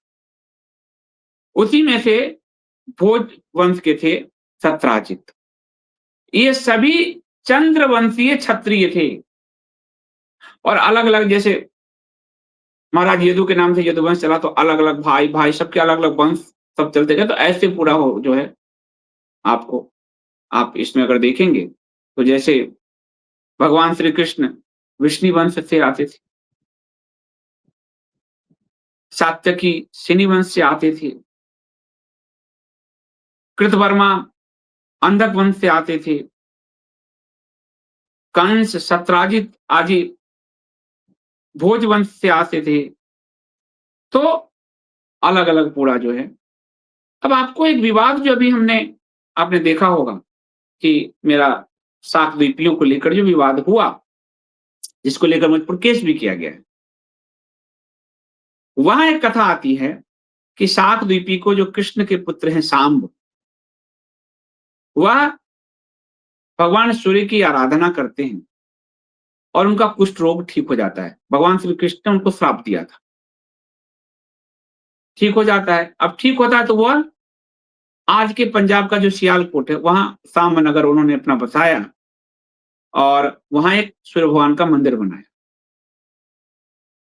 उसी में से भोज वंश के थे सत्राजित। ये सभी चंद्रवंशीय क्षत्रिय थे और अलग अलग, जैसे महाराज यदु के नाम से यदुवंश चला तो अलग अलग भाई भाई सबके अलग अलग वंश सब चलते गए। तो ऐसे पूरा हो जो है आपको, आप इसमें अगर देखेंगे तो जैसे भगवान श्री कृष्ण विष्णु वंश से आते थे, सात्यकी सिनी वंश से आते थे, कृतवर्मा अंधक वंश से आते थे, कंस सत्राजित आदि भोज वंश से आते थे। तो अलग अलग पूरा जो है। अब आपको एक विवाद जो अभी हमने आपने देखा होगा कि मेरा शाक द्वीपियों को लेकर जो विवाद हुआ, जिसको लेकर मुझ पर केस भी किया गया है, वहां एक कथा आती है कि शाक द्वीपी को जो कृष्ण के पुत्र हैं सांब, वह भगवान सूर्य की आराधना करते हैं और उनका कुष्ठ रोग ठीक हो जाता है। भगवान श्री कृष्ण ने उनको श्राप दिया था, ठीक हो जाता है। अब ठीक होता है तो वह आज के पंजाब का जो सियालकोट है वहां सांब नगर उन्होंने अपना बसाया और वहां एक सूर्य भगवान का मंदिर बनाया।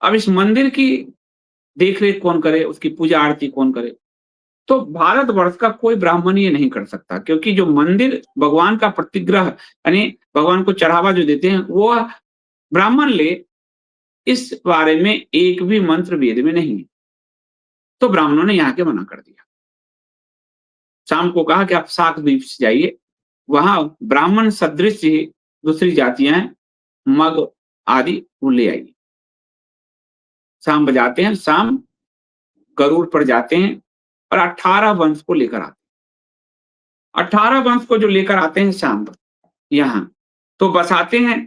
अब इस मंदिर की देखरेख कौन करे, उसकी पूजा आरती कौन करे? तो भारतवर्ष का कोई ब्राह्मण ये नहीं कर सकता, क्योंकि जो मंदिर भगवान का प्रतिग्रह यानी भगवान को चढ़ावा जो देते हैं वो ब्राह्मण ले, इस बारे में एक भी मंत्र वेद में नहीं है। तो ब्राह्मणों ने यहाँ के मना कर दिया। शाम को कहा कि आप शाक द्वीप से जाइए वहां ब्राह्मण सदृश ही दूसरी जातियां हैं, मग आदि वो ले आई। शाम बजाते हैं, शाम गरुड़ पर जाते हैं और 18 वंश को लेकर आते हैं। 18 वंश को जो लेकर आते हैं शाम यहाँ तो बसाते हैं।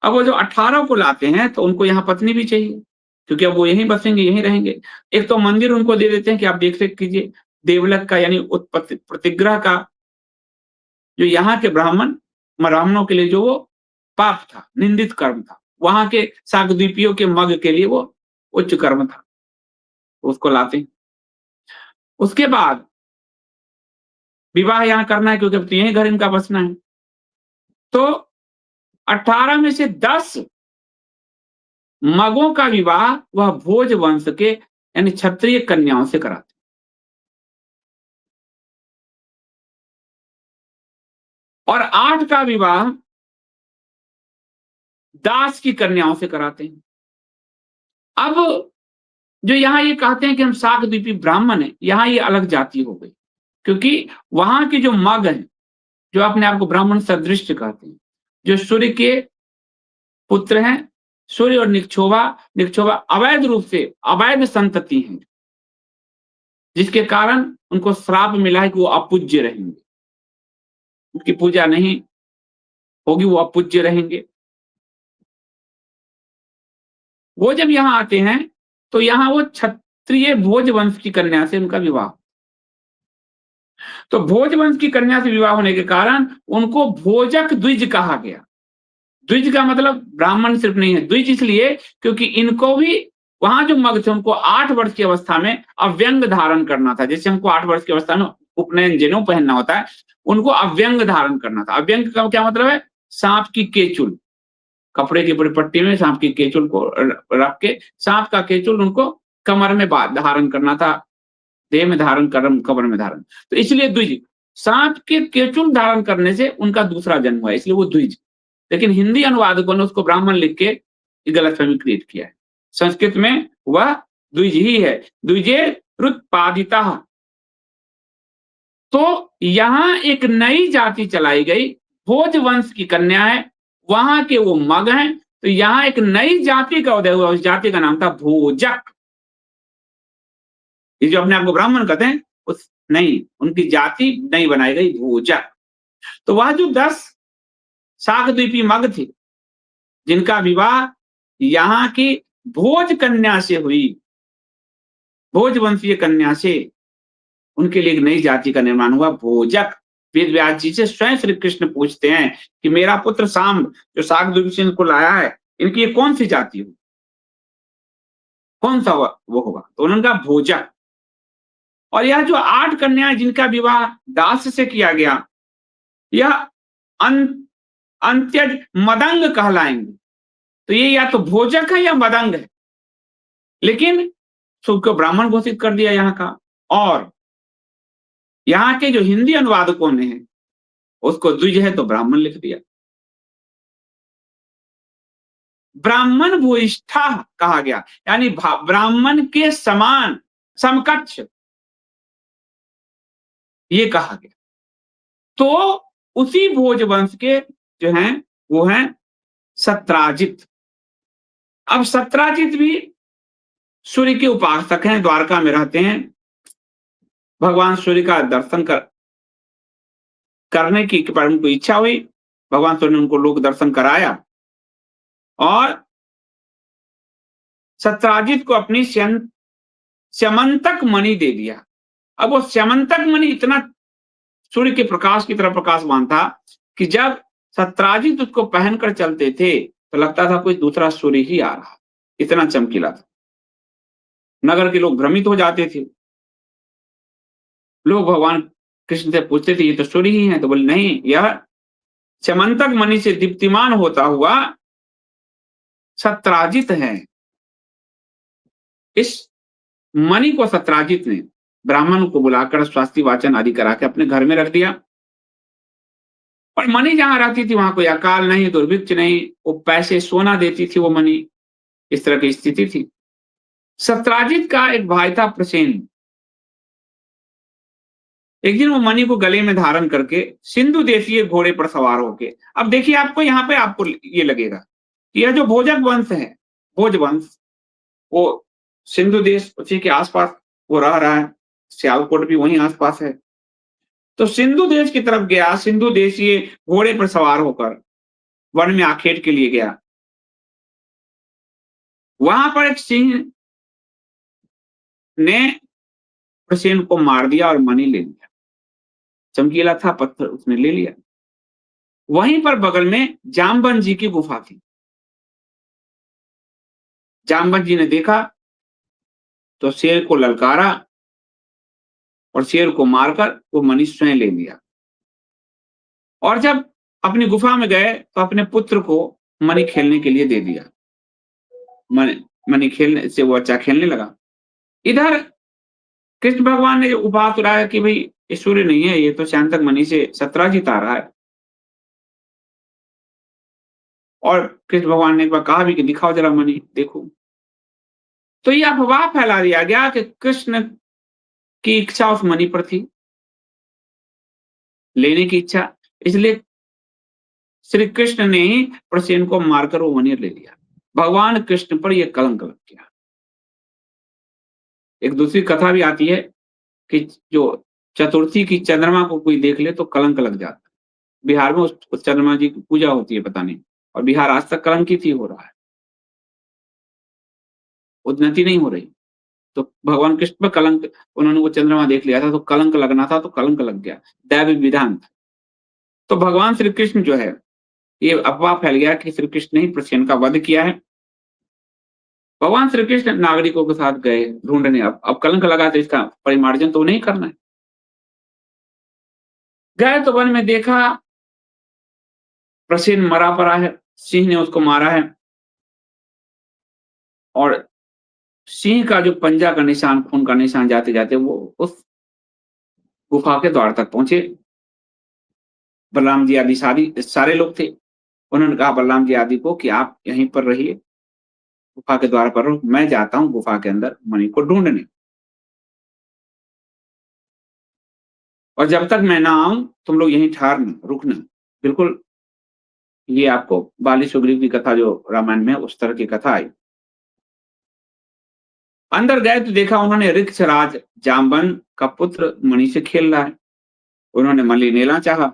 अब वो जो 18 को लाते हैं तो उनको यहाँ पत्नी भी चाहिए, क्योंकि अब वो यहीं बसेंगे, यहीं रहेंगे। एक तो मंदिर उनको दे देते हैं कि आप देख रेख कीजिए। देवलक का यानी उत्पत्ति प्रतिग्रह का जो यहाँ के ब्राह्मणों के लिए जो वो पाप था, निंदित कर्म था, वहां के शाकद्वीपियों के मग के लिए वो उच्च कर्म था, उसको लाते हैं। उसके बाद विवाह यहाँ करना है, क्योंकि अब तो यहीं घर इनका बसना है। तो 18 में से 10 मगों का विवाह वह भोज वंश के यानी क्षत्रिय कन्याओं से कराते। और 8 का विवाह दास की कन्याओं से कराते हैं। अब जो यहाँ ये कहते हैं कि हम शाकद्वीपी ब्राह्मण हैं, यहाँ ये अलग जाति हो गई, क्योंकि वहां के जो मग हैं, जो अपने आप को ब्राह्मण सदृश कहते हैं, जो सूर्य के पुत्र हैं, सूर्य और निक्षोभा अवैध रूप से अवैध संतति हैं, जिसके कारण उनको श्राप मिला है कि वो अपूज्य रहेंगे, उनकी पूजा नहीं होगी, वो अपूज्य रहेंगे। वो जब यहाँ आते हैं तो यहाँ वो क्षत्रिय भोज वंश की कन्या से उनका विवाह। तो भोज वंश की कन्या से विवाह होने के कारण उनको भोजक द्विज कहा गया। द्विज का मतलब ब्राह्मण सिर्फ नहीं है, द्विज इसलिए क्योंकि इनको भी वहां जो मग थे उनको 8 वर्ष की अवस्था में अव्यंग धारण करना था। जैसे हमको 8 वर्ष की अवस्था में उपनयन जनेऊ पहनना होता है, उनको अव्यंग धारण करना था। अव्यंग का क्या मतलब है? सांप की केचुल, कपड़े की परिपट्टी में सांप की केचुल को रख के सांप का केचुल उनको कमर में धारण करना था, देह में धारण कर, कमर में धारण। तो इसलिए द्विज, सांप के केचुल धारण करने से उनका दूसरा जन्म हुआ, इसलिए वो द्विज। लेकिन हिंदी अनुवादकों ने उसको ब्राह्मण लिख के गलतफहमी क्रिएट किया है। संस्कृत में वह द्विज ही है, द्विजे रुत्पादिता। तो यहां एक नई जाति चलाई गई, भोज वंश की कन्या है, वहां के वो मग हैं, तो यहां एक नई जाति का उदय हुआ, उस जाति का नाम था भोजक। ये जो अपने आप को ब्राह्मण कहते हैं, उस नहीं, उनकी जाति नई बनाई गई, भोजक। तो वह जो 10 शाकद्वीपी मग थे, जिनका विवाह यहाँ की भोज कन्या से हुई, भोज वंशीय कन्या से, उनके लिए एक नई जाति का निर्माण हुआ, भोजक। वेद व्यास जी से स्वयं श्री कृष्ण पूछते हैं कि मेरा पुत्र शाम जो शाकद्वीप से इनको लाया है, इनकी ये कौन सी जाति हो, कौन सा वो होगा? तो उन्होंने कहा भोजक। और यह जो 8 कन्याएं जिनका विवाह दास से किया गया, यह अंत्यज मदंग कहलाएंगे। तो ये या तो भोजक है या मदंग है, लेकिन सबको ब्राह्मण घोषित कर दिया यहाँ का। और यहाँ के जो हिंदी अनुवादकों ने है उसको द्विज है तो ब्राह्मण लिख दिया। ब्राह्मण भूयिष्ठा कहा गया, यानी ब्राह्मण के समान, समकक्ष, ये कहा गया। तो उसी भोज वंश के जो हैं वो हैं सत्राजित। अब सत्राजित भी सूर्य के उपासक हैं, द्वारका में रहते हैं। भगवान सूर्य का दर्शन करने की उनको इच्छा हुई, भगवान सूर्य ने उनको लोक दर्शन कराया और सत्राजित को अपनी स्यमंतक मणि दे दिया। अब वो स्यमंतक मणि इतना सूर्य के प्रकाश की तरह प्रकाशमान था कि जब सत्राजित उसको पहनकर चलते थे तो लगता था कोई दूसरा सूर्य ही आ रहा, इतना चमकीला था। नगर के लोग भ्रमित हो जाते थे। लोग भगवान कृष्ण से पूछते थे ये तो सूर्य ही है, तो बोले नहीं, यह स्यमंतक मणि से दीप्तिमान होता हुआ सत्राजित है। इस मणि को सत्राजित ने ब्राह्मण को बुलाकर स्वास्थ्य वाचन आदि करा के अपने घर में रख दिया। और मणि जहां रहती थी वहां कोई अकाल नहीं, दुर्भिक्ष नहीं, वो पैसे सोना देती थी वो मणि, इस तरह की स्थिति थी। सत्राजित का एक भाई था प्रसेन। एक दिन वो मणि को गले में धारण करके सिंधु देशीय घोड़े पर सवार होके, अब देखिए आपको यहाँ पे आपको ये लगेगा कि यह जो भोजक वंश है, भोज वंश, वो सिंधु देश उसी के आसपास वो रह रहा है, सियालकोट भी वहीं आसपास है। तो सिंधु देश की तरफ गया, सिंधु देशीय घोड़े पर सवार होकर वन में आखेट के लिए गया। वहां पर एक सिंह ने प्रसेन को मार दिया और मणि ले लिया। चमकीला था पत्थर, उसने ले लिया। वहीं पर बगल में जामवंत जी की गुफा थी। जामवंत जी ने देखा तो शेर को ललकारा और शेर को मारकर वो मणि स्वयं ले लिया। और जब अपनी गुफा में गए तो अपने पुत्र को मणि खेलने के लिए दे दिया। मणि मणि खेलने से वो बच्चा खेलने लगा। इधर कृष्ण भगवान ने जो उपहास उड़ाया कि भाई ये सूर्य नहीं है, ये तो शांतक मणि से सत्राजित आ रहा है। और कृष्ण भगवान ने एक बार कहा भी कि दिखाओ जरा मणि, देखो। तो ये अफवाह फैला दिया गया कि कृष्ण की इच्छा उस मणि पर थी, लेने की इच्छा, इसलिए श्री कृष्ण ने ही प्रसेन को मारकर वो मणि ले लिया। भगवान कृष्ण पर यह कलंक लग गया। एक दूसरी कथा भी आती है कि जो चतुर्थी की चंद्रमा को कोई देख ले तो कलंक लग जाता है। बिहार में उस चंद्रमा जी की पूजा होती है, पता नहीं, और बिहार आज तक कलंकित ही हो रहा है, उन्नति नहीं हो रही। तो भगवान कृष्ण पर कलंक, उन्होंने वो चंद्रमा देख लिया था तो कलंक लगना था, तो कलंक लग गया, दैवी विधान था। तो भगवान श्री कृष्ण जो है, ये अफवाह फैल गया कि श्री कृष्ण ने ही प्रसेन का वध किया है। भगवान श्री कृष्ण नागरिकों के साथ गए ढूंढने, अब कलंक लगा तो इसका परिमार्जन तो नहीं करना है। गए तो वन में देखा प्रसेन मरा पड़ा है, सिंह ने उसको मारा है। और सिंह का जो पंजा का निशान, खून का निशान, जाते जाते वो उस गुफा के द्वार तक पहुंचे। बलराम जी आदि सारे लोग थे। उन्होंने कहा बलराम जी आदि को कि आप यहीं पर रहिए, गुफा के द्वार पर रहो, मैं जाता हूं गुफा के अंदर मणि को ढूंढने, और जब तक मैं ना आऊं तुम लोग यहीं ठहरना, रुकना। बिल्कुल ये आपको बाली सुग्रीव की कथा जो रामायण में है, उस तरह की कथा आई। अंदर गए तो देखा उन्होंने ऋक्षराज जाम्बन का पुत्र मणि से खेल रहा है। उन्होंने मणि लेना चाहा,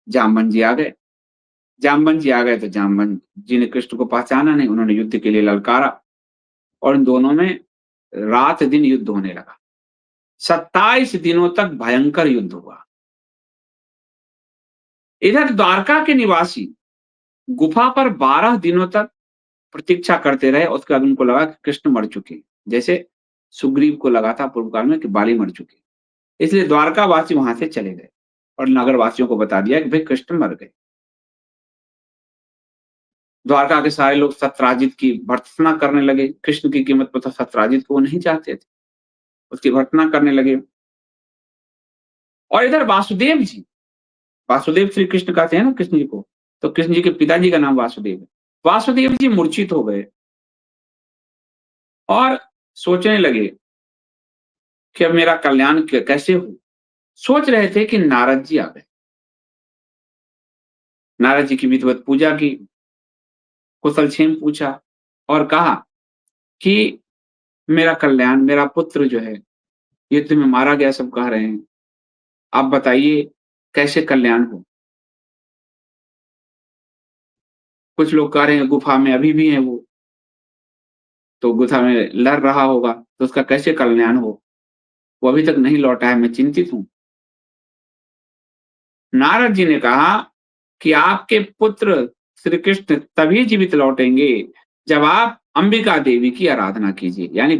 जाम्बन जी आ गए। जाम्बन जी आ गए तो जाम्बन जी ने कृष्ण को पहचाना नहीं, उन्होंने युद्ध के लिए ललकारा और इन दोनों में रात दिन युद्ध होने लगा। 27 दिनों तक भयंकर युद्ध हुआ। इधर द्वारका के निवासी गुफा पर 12 दिनों तक प्रतीक्षा करते रहे। उसके बाद उनको लगा कि कृष्ण मर चुके, जैसे सुग्रीव को लगा था पूर्व काल में कि बाली मर चुके। इसलिए द्वारका वासी वहां से चले गए और नगर वासियों को बता दिया कि भाई कृष्ण मर गए। द्वारका के सारे लोग सत्राजित की भर्त्सना करने लगे। कृष्ण की कीमत पता, सत्राजित को वो नहीं चाहते थे, उसकी भर्त्सना करने लगे। और इधर वासुदेव जी, वासुदेव श्री कृष्ण कहते हैं ना कृष्ण जी को, तो कृष्ण जी के पिताजी का नाम वासुदेव है। वासुदेव जी मूर्छित हो गए और सोचने लगे कि अब मेरा कल्याण कैसे हो। सोच रहे थे कि नारद जी आ गए। नारद जी की विधिवत पूजा की, कुशलक्षेम पूछा और कहा कि मेरा कल्याण, मेरा पुत्र जो है युद्ध में मारा गया, सब कह रहे हैं, आप बताइए कैसे कल्याण हो। कुछ लोग कह रहे हैं गुफा में अभी भी है वो, तो गुफा में लड़ रहा होगा, तो उसका कैसे कल्याण हो, वो अभी तक नहीं लौटा है, मैं चिंतित हूं। नारद जी ने कहा कि आपके पुत्र श्री कृष्ण तभी जीवित लौटेंगे जब आप अंबिका देवी की आराधना कीजिए, यानी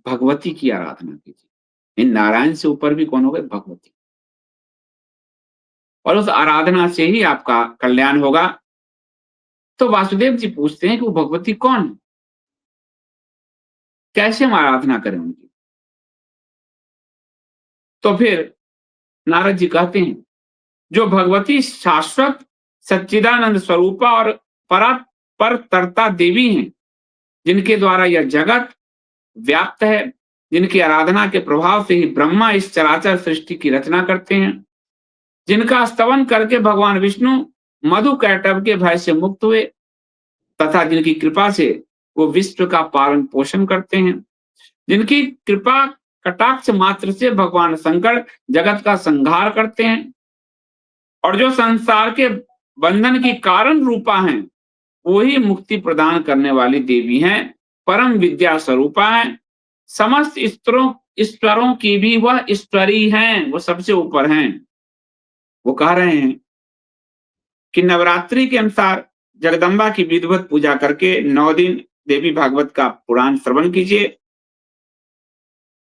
भगवती की आराधना कीजिए। इन नारायण से ऊपर भी कौन हो गए? भगवती। और उस आराधना से ही आपका कल्याण होगा। तो वासुदेव जी पूछते हैं कि वो भगवती कौन है, कैसे हम आराधना करें उनकी। तो फिर नारद जी कहते हैं जो भगवती शाश्वत सच्चिदानंद स्वरूपा और परा पर तरता देवी हैं, जिनके द्वारा यह जगत व्याप्त है, जिनकी आराधना के प्रभाव से ही ब्रह्मा इस चराचर सृष्टि की रचना करते हैं, जिनका स्तवन करके भगवान विष्णु मधु कैटभ के भय से मुक्त हुए तथा जिनकी कृपा से वो विश्व का पालन पोषण करते हैं, जिनकी कृपा कटाक्ष मात्र से भगवान शंकर जगत का संहार करते हैं और जो संसार के बंधन की कारण रूपा हैं, वही मुक्ति प्रदान करने वाली देवी हैं, परम विद्या स्वरूपा हैं, समस्त ईश्वरों की भी वह ईश्वरी हैं, वो सबसे ऊपर हैं। वो कह रहे हैं कि नवरात्रि के अनुसार जगदम्बा की विधिवत पूजा करके 9 दिन देवी भागवत का पुराण श्रवण कीजिए।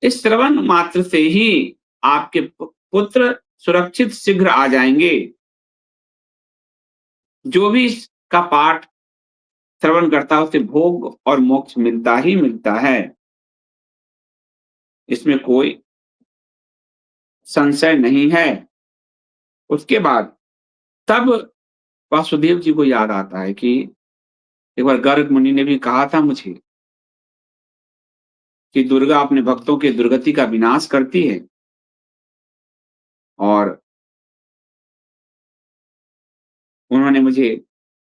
इस श्रवण मात्र से ही आपके पुत्र सुरक्षित शीघ्र आ जाएंगे। जो भी इसका पाठ श्रवण करता है उसे भोग और मोक्ष मिलता ही मिलता है, इसमें कोई संशय नहीं है। उसके बाद तब वासुदेव जी को याद आता है कि एक बार गर्ग मुनि ने भी कहा था मुझे कि दुर्गा अपने भक्तों के दुर्गति का विनाश करती है और उन्होंने मुझे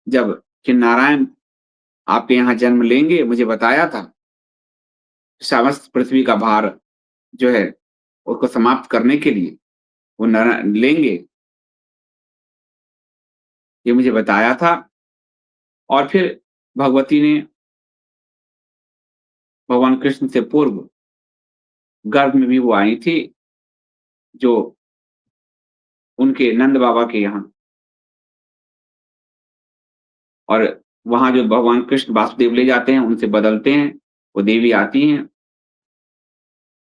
जब कि नारायण आपके यहाँ जन्म लेंगे मुझे बताया था, समस्त पृथ्वी का भार जो है उसको समाप्त करने के लिए वो नारायण लेंगे, ये मुझे बताया था। और फिर भगवती ने भगवान कृष्ण से पूर्व गर्भ में भी वो आई थी, जो उनके नंद बाबा के यहाँ, और वहां जो भगवान कृष्ण वासुदेव ले जाते हैं उनसे बदलते हैं, वो देवी आती हैं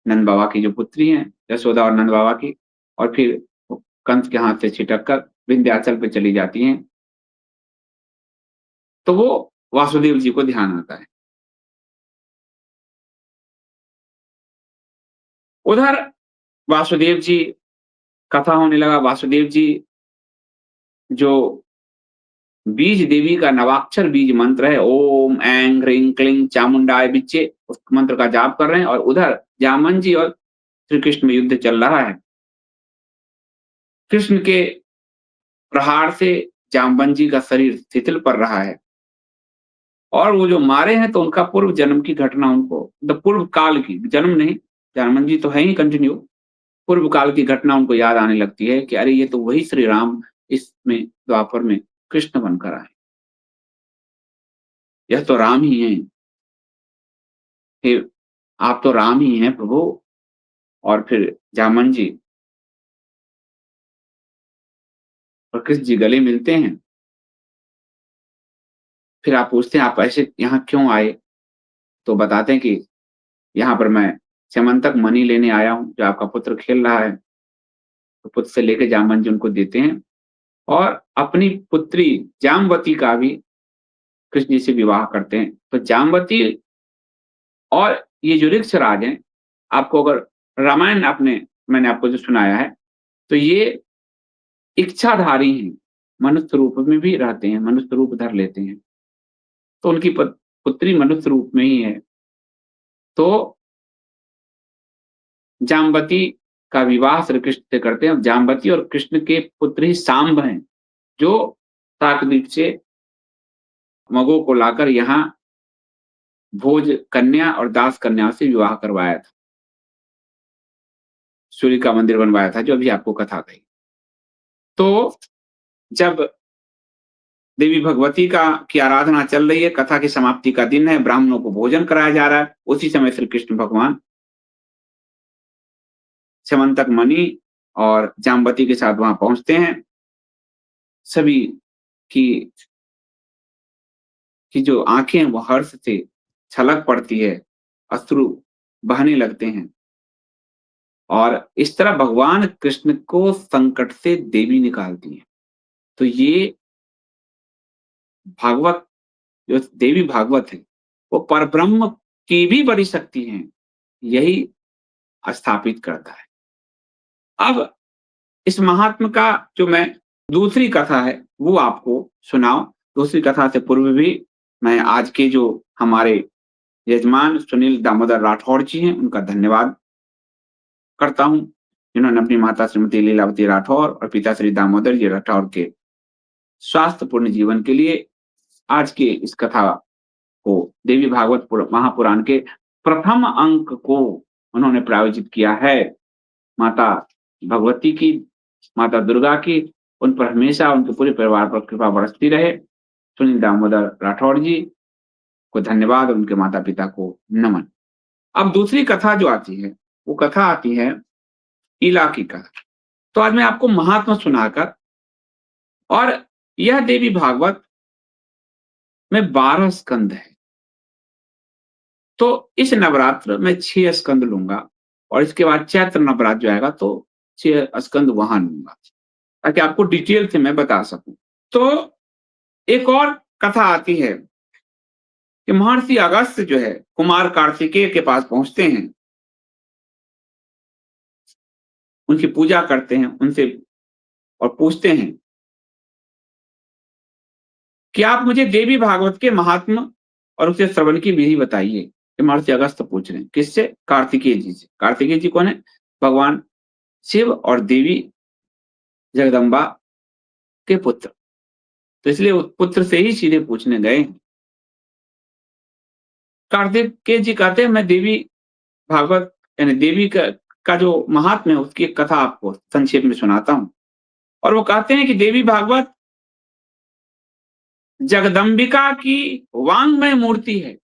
नंद बाबा की जो पुत्री हैं, यशोदा और नंद बाबा की, और फिर वो कंस के हाथ से छिटक कर विंध्याचल पे चली जाती हैं। तो वो वासुदेव जी को ध्यान आता है। उधर वासुदेव जी कथा होने लगा। वासुदेव जी जो बीज देवी का नवाक्षर बीज मंत्र है, ओम ऐं ह्रीं क्लीं चामुंडाय विच्चे, उस मंत्र का जाप कर रहे हैं और उधर जामन जी और श्री कृष्ण में युद्ध चल रहा है। कृष्ण के प्रहार से जामवन जी का शरीर शिथिल पड़ रहा है और वो जो मारे हैं तो उनका पूर्व जन्म की घटना उनको, मतलब पूर्व काल की, जन्म नहीं, जामवन जी तो है ही कंटिन्यू, पूर्व काल की घटना उनको याद आने लगती है कि अरे ये तो वही श्री राम इसमें द्वापर में कृष्ण बनकर आए, यह तो राम ही हैं, फिर आप तो राम ही हैं प्रभु। और फिर जामन जी और कृष्ण जी गले मिलते हैं। फिर आप पूछते हैं आप ऐसे यहाँ क्यों आए? तो बताते हैं कि यहाँ पर मैं स्यमंतक मणि लेने आया हूँ, जो आपका पुत्र खेल रहा है। तो पुत्र से लेके जामवन जी उनको देते हैं और अपनी पुत्री जामवती का भी कृष्ण जी से विवाह करते हैं। तो जामवती और ये जो ऋक्षराज हैं, आपको अगर रामायण मैंने आपको जो सुनाया है, तो ये इच्छाधारी हैं, मनुष्य रूप में भी रहते हैं, मनुष्य रूप धर लेते हैं। तो उनकी पुत्री मनुष्य रूप में ही है। तो जामवती का विवाह श्री कृष्ण से करते हैं। जामवती और कृष्ण के पुत्र ही सांब हैं, जो शाकद्वीप से मगों को लाकर यहाँ भोज कन्या और दास कन्या से विवाह करवाया था, सूर्य का मंदिर बनवाया था, जो अभी आपको कथा कही। तो जब देवी भगवती का की आराधना चल रही है, कथा की समाप्ति का दिन है, ब्राह्मणों को भोजन कराया जा रहा है, उसी समय श्री कृष्ण भगवान स्यमंतक मणि और जामवती के साथ वहां पहुंचते हैं। सभी की जो आंखें वो हर्ष से छलक पड़ती है, अश्रु बहने लगते हैं और इस तरह भगवान कृष्ण को संकट से देवी निकालती है। तो ये भागवत, जो देवी भागवत है, वो परब्रह्म की भी बड़ी शक्ति है, यही स्थापित करता है। अब इस महात्म का जो मैं दूसरी कथा है वो आपको सुनाऊं। दूसरी कथा से पूर्व भी मैं आज के जो हमारे यजमान सुनील दामोदर राठौड़ जी हैं, उनका धन्यवाद करता हूँ, जिन्होंने अपनी माता श्रीमती लीलावती राठौर और पिता श्री दामोदर जी राठौर के स्वास्थ्यपूर्ण जीवन के लिए आज की इस कथा को देवी भागवत महापुराण के प्रथम अंक को उन्होंने प्रायोजित किया है। माता भगवती की, माता दुर्गा की उन पर हमेशा उनके पूरे परिवार पर कृपा बरसती रहे। सुनील दामोदर राठौड़ जी को धन्यवाद, उनके माता पिता को नमन। अब दूसरी कथा जो आती है, वो कथा आती है इला की कथा। तो आज मैं आपको महात्मा सुनाकर, और यह देवी भागवत में 12 स्कंद है। तो इस नवरात्र में 6 स्कंद लूंगा और इसके बाद चैत्र नवरात्र जो आएगा तो 6 स्कंद वहां लूंगा, ताकि आपको डिटेल से मैं बता सकूं। तो एक और कथा आती है कि महर्षि अगस्त्य जो है कुमार कार्तिकेय के पास पहुंचते हैं, उनकी पूजा करते हैं उनसे और पूछते हैं कि आप मुझे देवी भागवत के महात्मा और उसे श्रवण की विधि बताइए। ये महर्षि अगस्त्य पूछ रहे हैं, किससे? कार्तिकेय जी से। कार्तिकेय जी कौन है? भगवान शिव और देवी जगदम्बा के पुत्र। तो इसलिए उस पुत्र से ही सीधे पूछने गए। कार्तिकेय जी कहते हैं, मैं देवी भागवत यानी देवी का जो महात्म्य है उसकी एक कथा आपको संक्षेप में सुनाता हूं। और वो कहते हैं कि देवी भागवत जगदम्बिका की वांग्मय मूर्ति है।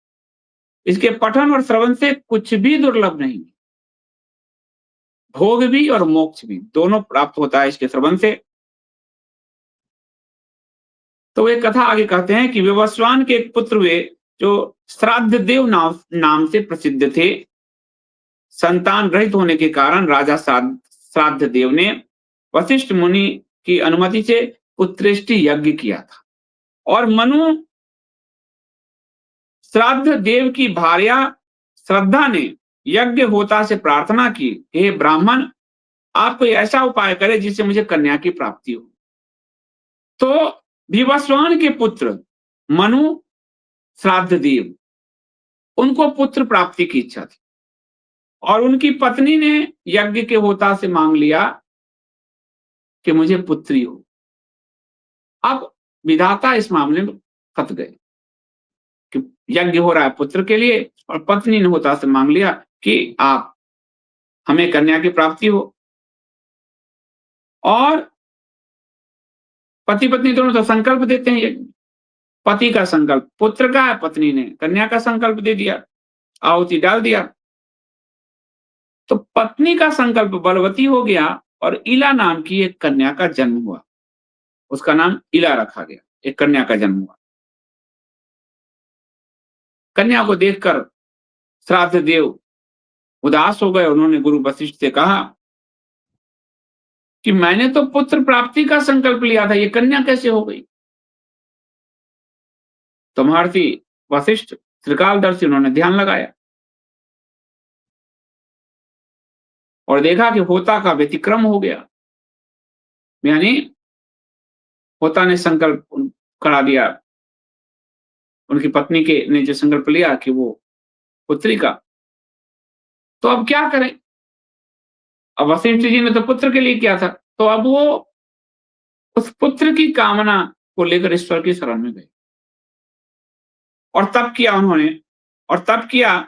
इसके पठन और श्रवण से कुछ भी दुर्लभ नहीं, भोग भी और मोक्ष भी दोनों प्राप्त होता है इसके श्रवण से। तो वे कथा आगे कहते हैं कि विवस्वान के एक पुत्र हुए जो श्राद्ध देव नाम से प्रसिद्ध थे। संतान रहित होने के कारण राजा श्राद्ध देव ने वशिष्ठ मुनि की अनुमति से पुत्रेष्टि यज्ञ किया था। और मनु श्राद्ध देव की भार्या श्रद्धा ने यज्ञ होता से प्रार्थना की, हे ब्राह्मण, आप कोई ऐसा उपाय करें जिससे मुझे कन्या की प्राप्ति हो। तो विवस्वान के पुत्र मनु श्राद्ध देव, उनको पुत्र प्राप्ति की इच्छा थी और उनकी पत्नी ने यज्ञ के होता से मांग लिया कि मुझे पुत्री हो। अब विधाता इस मामले में फंस गए कि यज्ञ हो रहा है पुत्र के लिए और पत्नी ने होता से मांग लिया कि आप हमें कन्या की प्राप्ति हो। और पति पत्नी दोनों तो संकल्प देते हैं, यज्ञ पति का संकल्प पुत्र का है, पत्नी ने कन्या का संकल्प दे दिया, आहुति डाल दिया। तो पत्नी का संकल्प बलवती हो गया और इला नाम की एक कन्या का जन्म हुआ। उसका नाम इला रखा गया, एक कन्या का जन्म हुआ। कन्या को देखकर श्राद्ध देव उदास हो गए। उन्होंने गुरु वशिष्ठ से कहा कि मैंने तो पुत्र प्राप्ति का संकल्प लिया था, ये कन्या कैसे हो गई? तो महर्षि वशिष्ठ त्रिकालदर्शी, उन्होंने ध्यान लगाया और देखा कि होता का व्यतिक्रम हो गया, यानी होता ने संकल्प करा दिया, उनकी पत्नी के ने जो संकल्प लिया कि वो पुत्री का। तो अब क्या करें? अब वशिष्ठ जी ने तो पुत्र के लिए किया था, तो अब वो उस पुत्र की कामना को लेकर ईश्वर की शरण में गए और तप किया उन्होंने। और तप किया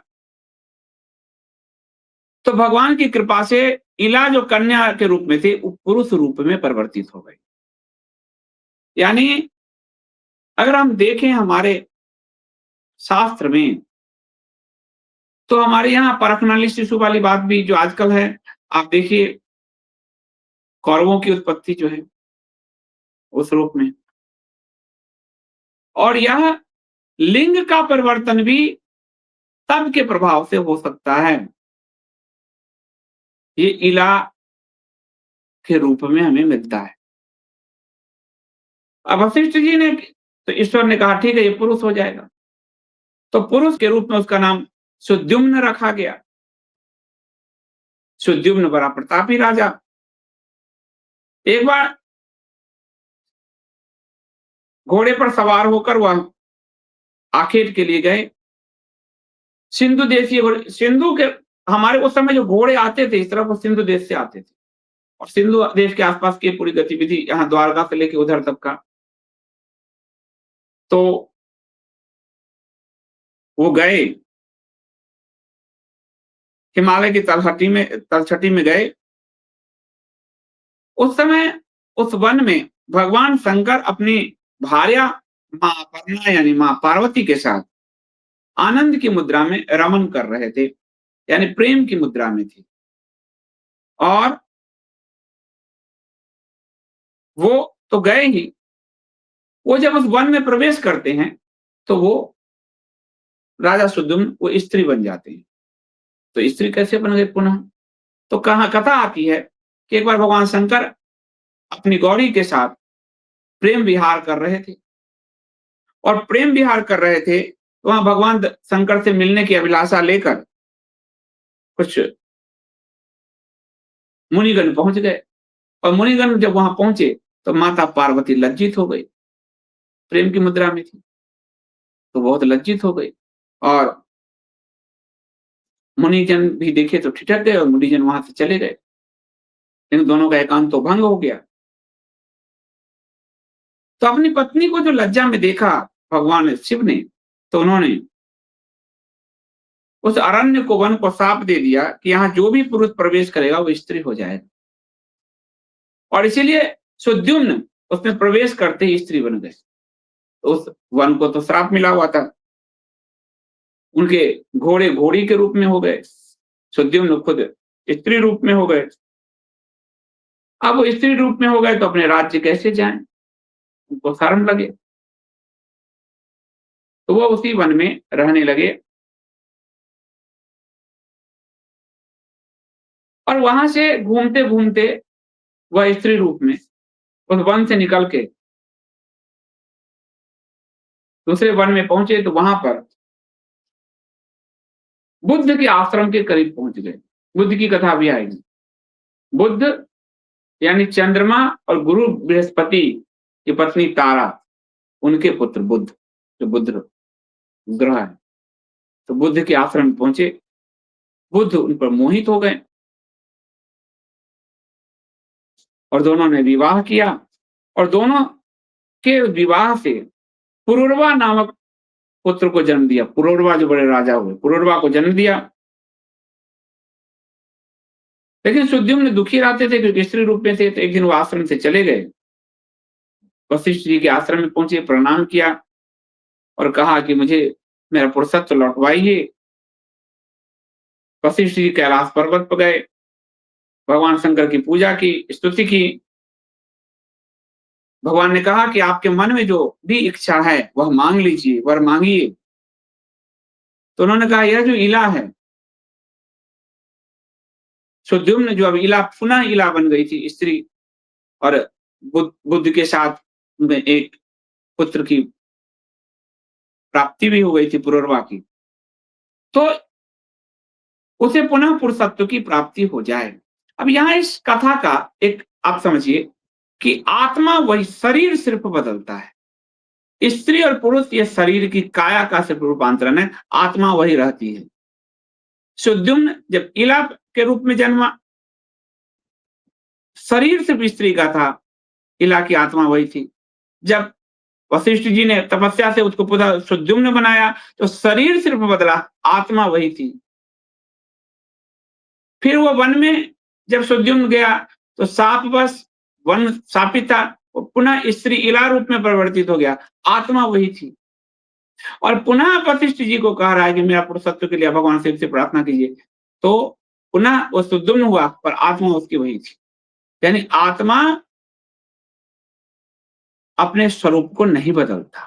तो भगवान की कृपा से इला जो कन्या के रूप में थे वो पुरुष रूप में परिवर्तित हो गए। यानी अगर हम देखें हमारे शास्त्र में, तो हमारे यहाँ परखनाली शिशु वाली बात भी जो आजकल है, आप देखिए कौरवों की उत्पत्ति जो है उस रूप में, और यह लिंग का परिवर्तन भी तब के प्रभाव से हो सकता है। ये इला के रूप में हमें मिलता है। अब वशिष्ठ जी ने, तो ईश्वर ने कहा ठीक है ये पुरुष हो जाएगा। तो पुरुष के रूप में उसका नाम सुद्युम्न रखा गया। सुद्युम्न बड़ा प्रतापी राजा। एक बार घोड़े पर सवार होकर वह आखेट के लिए गए। सिंधु देशीय घोड़े, सिंधु के हमारे उस समय जो घोड़े आते थे इस तरफ वो सिंधु देश से आते थे और सिंधु देश के आसपास की पूरी गतिविधि यहाँ द्वारका से लेके उधर तक का। तो वो गए हिमालय की तलछटी में गए। उस समय उस वन में भगवान शंकर अपनी भार्या माँ अपर्णा यानी माँ पार्वती के साथ आनंद की मुद्रा में रमन कर रहे थे, यानी प्रेम की मुद्रा में थे। और वो तो गए ही, वो जब उस वन में प्रवेश करते हैं तो वो राजा सुद्युम्न वो स्त्री बन जाते हैं। तो स्त्री कैसे बन गए पुनः? तो कहा कथा आती है कि एक बार भगवान शंकर अपनी गौरी के साथ प्रेम विहार कर रहे थे और प्रेम विहार कर रहे थे तो वहां भगवान शंकर से मिलने की अभिलाषा लेकर कुछ मुनिगण पहुंच गए और मुनिगण जब वहां पहुंचे तो माता पार्वती लज्जित हो गई, प्रेम की मुद्रा में थी तो बहुत लज्जित हो गई और मुनिजन भी देखे तो ठिठक गए और मुनिजन वहां से चले गए। इन दोनों का एकांत तो भंग हो गया। तो अपनी पत्नी को जो लज्जा में देखा भगवान शिव ने, तो उन्होंने उस अरण्य को वन को शाप दे दिया कि यहाँ जो भी पुरुष प्रवेश करेगा वो स्त्री हो जाएगा। और इसीलिए सुद्युम्न उसमें प्रवेश करते ही स्त्री बन गए। तो उस वन को तो श्राप मिला हुआ था, उनके घोड़े घोड़ी के रूप में हो गए, सुद्युम्न खुद स्त्री रूप में हो गए। अब वो स्त्री रूप में हो गए तो अपने राज्य कैसे जाएं, उनको शर्म लगे तो वो उसी वन में रहने लगे। और वहां से घूमते घूमते वह स्त्री रूप में उस वन से निकल के दूसरे वन में पहुंचे तो वहां पर बुद्ध के आश्रम के करीब पहुंच गए। बुद्ध की कथा भी आएगी। बुद्ध यानी चंद्रमा और गुरु बृहस्पति की पत्नी तारा, उनके पुत्र बुद्ध, जो बुद्ध ग्रह है। तो बुद्ध के आश्रम में पहुंचे, बुद्ध उन पर मोहित हो गए और दोनों ने विवाह किया और दोनों के विवाह से पुरुरवा नामक पुत्र को जन्म दिया। पुरुरवा जो बड़े राजा हुए, पुरुरवा को जन्म दिया। लेकिन सुद्युम्न दुखी रहते थे क्योंकि स्त्री रूप में थे। तो एक दिन वो आश्रम से चले गए, वशिष्ठ जी के आश्रम में पहुंचे, प्रणाम किया और कहा कि मुझे मेरा पुरुषत्व लौटवाइए। वशिष्ठ जी कैलाश पर्वत पर गए, भगवान शंकर की पूजा की, स्तुति की। भगवान ने कहा कि आपके मन में जो भी इच्छा है वह मांग लीजिए, वर मांगिए। तो उन्होंने कहा यह जो इला है, सुद्युम्न जो अब इला पुनः इला बन गई थी स्त्री और बुद्ध के साथ में एक पुत्र की प्राप्ति भी हो गई थी पुरुरवा की, तो उसे पुनः पुरुषत्व की प्राप्ति हो जाए। अब यहाँ इस कथा का एक आप समझिए कि आत्मा वही, शरीर सिर्फ बदलता है। स्त्री और पुरुष ये शरीर की काया का सिर्फ रूपांतरण है, आत्मा वही रहती है। सुद्युम्न जब इला के रूप में जन्मा, शरीर सिर्फ स्त्री का था, इला की आत्मा वही थी। जब वशिष्ठ जी ने तपस्या से उसको पुनः सुद्युम्न बनाया तो शरीर सिर्फ बदला, आत्मा वही थी। फिर वो वन में जब सुद्युम्न गया तो शापवश वन शापित था, वो पुनः स्त्री इला रूप में परिवर्तित हो गया, आत्मा वही थी। और पुनः वशिष्ठ जी को कह रहा है कि मेरा पुरुषत्व के लिए भगवान शिव से प्रार्थना कीजिए। तो पुनः वो सुद्युम्न हुआ पर आत्मा उसकी वही थी। यानी आत्मा अपने स्वरूप को नहीं बदलता।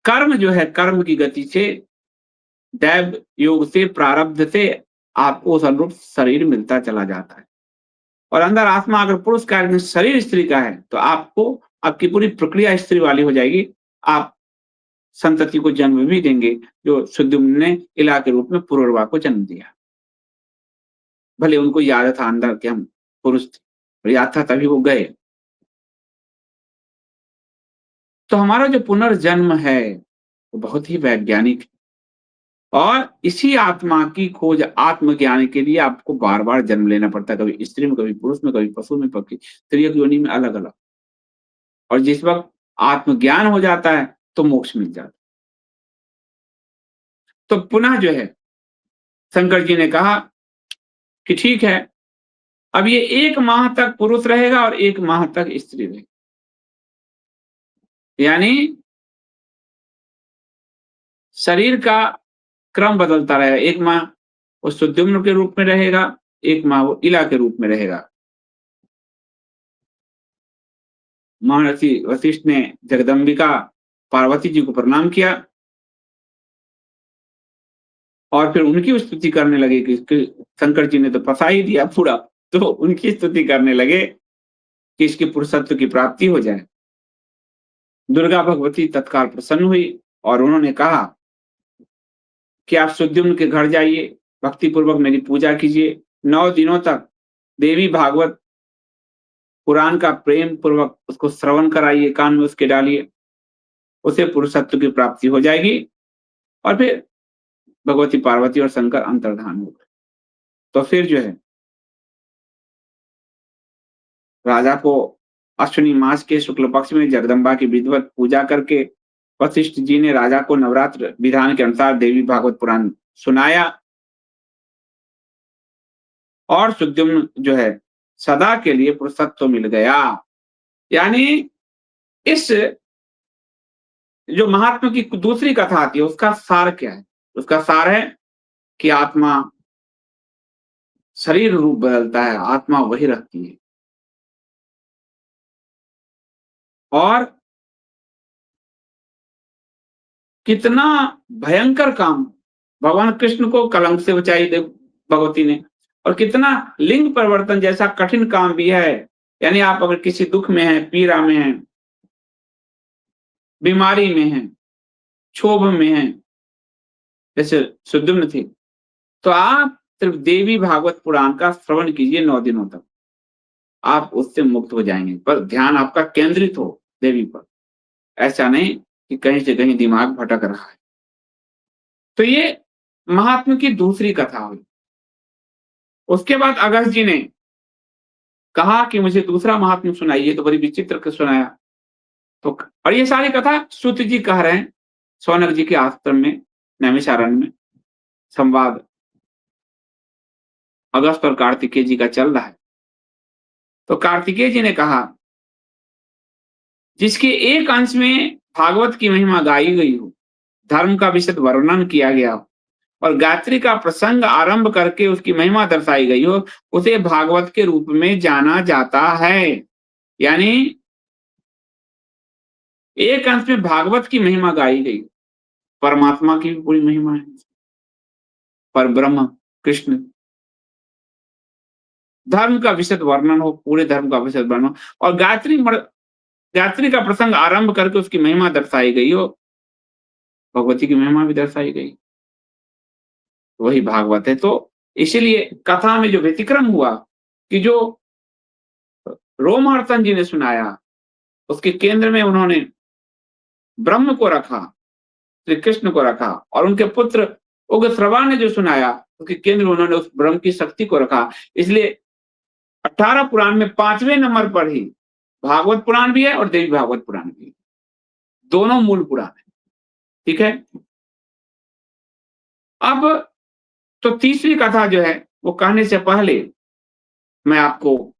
कर्म जो है, कर्म की गति से, दैव योग से, प्रारब्ध से आपको उस अनुरूप शरीर मिलता चला जाता है। और अंदर आत्मा अगर पुरुष का है, शरीर स्त्री का है, तो आपको आपकी पूरी प्रक्रिया स्त्री वाली हो जाएगी। आप संतति को जन्म भी देंगे, जो सुद्युम्न ने इला के रूप में पुरुरवा को जन्म दिया। भले उनको याद था अंदर कि हम पुरुष थे, और याद था तभी वो गए। तो हमारा जो पुनर्जन्म है वो बहुत ही वैज्ञानिक है। और इसी आत्मा की खोज आत्मज्ञान के लिए आपको बार-बार जन्म लेना पड़ता है, कभी स्त्री में, कभी पुरुष में, कभी पशु में, कभी तिर्यक योनि में, अलग-अलग। और जिस वक़्त आत्मज्ञान हो जाता है, तो मोक्ष मिल जाता है। तो पुनः जो है, शंकर जी ने कहा कि ठीक है, अब ये 1 माह तक पुरुष रहेगा और 1 माह तक स्त्री रहेगी। यानी शरीर का क्रम बदलता रहेगा। 1 माह वो सुद्युम्न के रूप में रहेगा, 1 माह वो इला के रूप में रहेगा। महर्षि वशिष्ठ ने जगदम्बिका पार्वती जी को प्रणाम किया और फिर उनकी स्तुति करने लगे कि शंकर जी ने तो फँसा ही दिया पूरा। तो उनकी स्तुति करने लगे कि इसके पुरुषत्व की प्राप्ति हो जाए। दुर्गा भगवती तत्काल प्रसन्न हुई और उन्होंने कहा कि आप सुद्युम्न के घर जाइए, भक्ति पूर्वक मेरी पूजा कीजिए, 9 दिनों तक देवी भागवत पुराण का प्रेम पूर्वक उसको श्रवण कराइए, कान में उसके डालिए, उसे पुरुषत्व की प्राप्ति हो जाएगी और फिर भगवती पार्वती और शंकर अंतर्धान हो गए। तो फिर जो है राजा को अश्विनी मास के शुक्ल पक्ष में जगदम्बा की विधिवत पूजा करके वशिष्ठ जी ने राजा को नवरात्र विधान के अनुसार देवी भागवत पुराण सुनाया और सुद्युम्न जो है सदा के लिए पुरुषत्व मिल गया। यानी इस जो महात्मा की दूसरी कथा आती है उसका सार क्या है? उसका सार है कि आत्मा शरीर रूप बदलता है, आत्मा वही रहती है। और कितना भयंकर काम भगवान कृष्ण को कलंक से बचाई देव भगवती ने और कितना लिंग परिवर्तन जैसा कठिन काम भी है। यानी आप अगर किसी दुख में हैं, पीड़ा में हैं, बीमारी में हैं, क्षोभ में हैं, जैसे सुद्युम्न थी, तो आप सिर्फ देवी भागवत पुराण का श्रवण कीजिए 9 दिनों तक। आप उससे मुक्त हो जाएँगे, पर ध्यान आपका केंद्रित हो देवी पर। ऐसा नहीं कि कहीं से कहीं दिमाग भटक रहा है। तो ये महात्मा की दूसरी कथा हुई। उसके बाद अगस्त्य जी ने कहा कि मुझे दूसरा महात्म्य सुनाइए, तो बड़ी विचित्र के सुनाया। तो और ये सारी कथा सूत जी कह रहे हैं, शौनक जी के आश्रम में, नैमिषारण्य में संवाद अगस्त्य और कार्तिकेय जी का चल रहा है। तो कार्तिकेय जी ने कहा, जिसके एक अंश में भागवत की महिमा गाई गई हो, धर्म का विशद वर्णन किया गया हो और गायत्री का प्रसंग आरंभ करके उसकी महिमा दर्शाई गई हो, उसे भागवत के रूप में जाना जाता है। यानी एक अंश में भागवत की महिमा गाई गई, परमात्मा की भी पूरी महिमा है, पर ब्रह्म कृष्ण धर्म का विशद वर्णन हो, पूरे धर्म का विशद वर्णन और गायत्री का प्रसंग आरंभ करके उसकी महिमा दर्शाई गई हो, भगवती की महिमा भी दर्शाई गई, वही भागवत है। तो इसीलिए कथा में जो व्यतिक्रम हुआ कि जो रोमहर्षण जी ने सुनाया, उसके केंद्र में उन्होंने ब्रह्म को रखा, श्री कृष्ण को रखा और उनके पुत्र उग्रश्रवा ने जो सुनाया, उसके केंद्र में उन्होंने उस ब्रह्म की शक्ति को रखा। इसलिए 18 पुराण में 5वें नंबर पर ही भागवत पुराण भी है और देवी भागवत पुराण भी है। दोनों मूल पुराण है। ठीक है? अब तो तीसरी कथा जो है वो कहने से पहले मैं आपको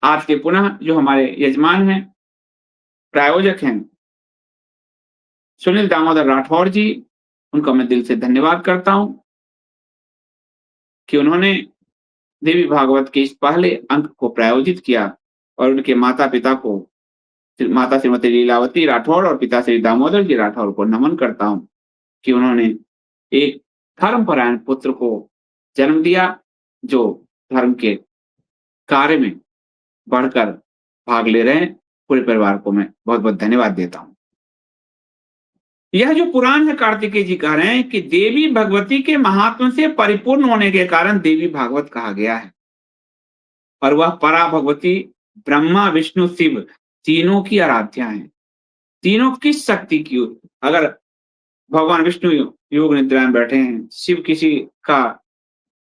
आज के पुनः जो हमारे यजमान हैं, प्रायोजक हैं, सुनील दामोदर राठौर जी, उनका मैं दिल से धन्यवाद करता हूं कि उन्होंने देवी भागवत के इस पहले अंक को प्रायोजित किया और उनके माता-पिता को माता श्रीमती लीलावती राठौर और पिता श्री दामोदर जी राठौर को नमन करता हूं कि उन्होंने एक धर्मपरायण पुत्र को जन्म दिया, जो धर्म के कार्य में बढ़कर भाग ले रहे हैं। पूरे परिवार को मैं बहुत-बहुत धन्यवाद देता हूं। यह जो पुराण है, कार्तिकेय जी कह रहे हैं कि देवी भगवती के महात्म से परिपूर्ण होने के कारण देवी भागवत कहा गया है और वह परा भगवती ब्रह्मा विष्णु शिव तीनों की आराध्या है। तीनों किस शक्ति की? अगर भगवान विष्णु योग निद्रा में बैठे हैं, शिव किसी का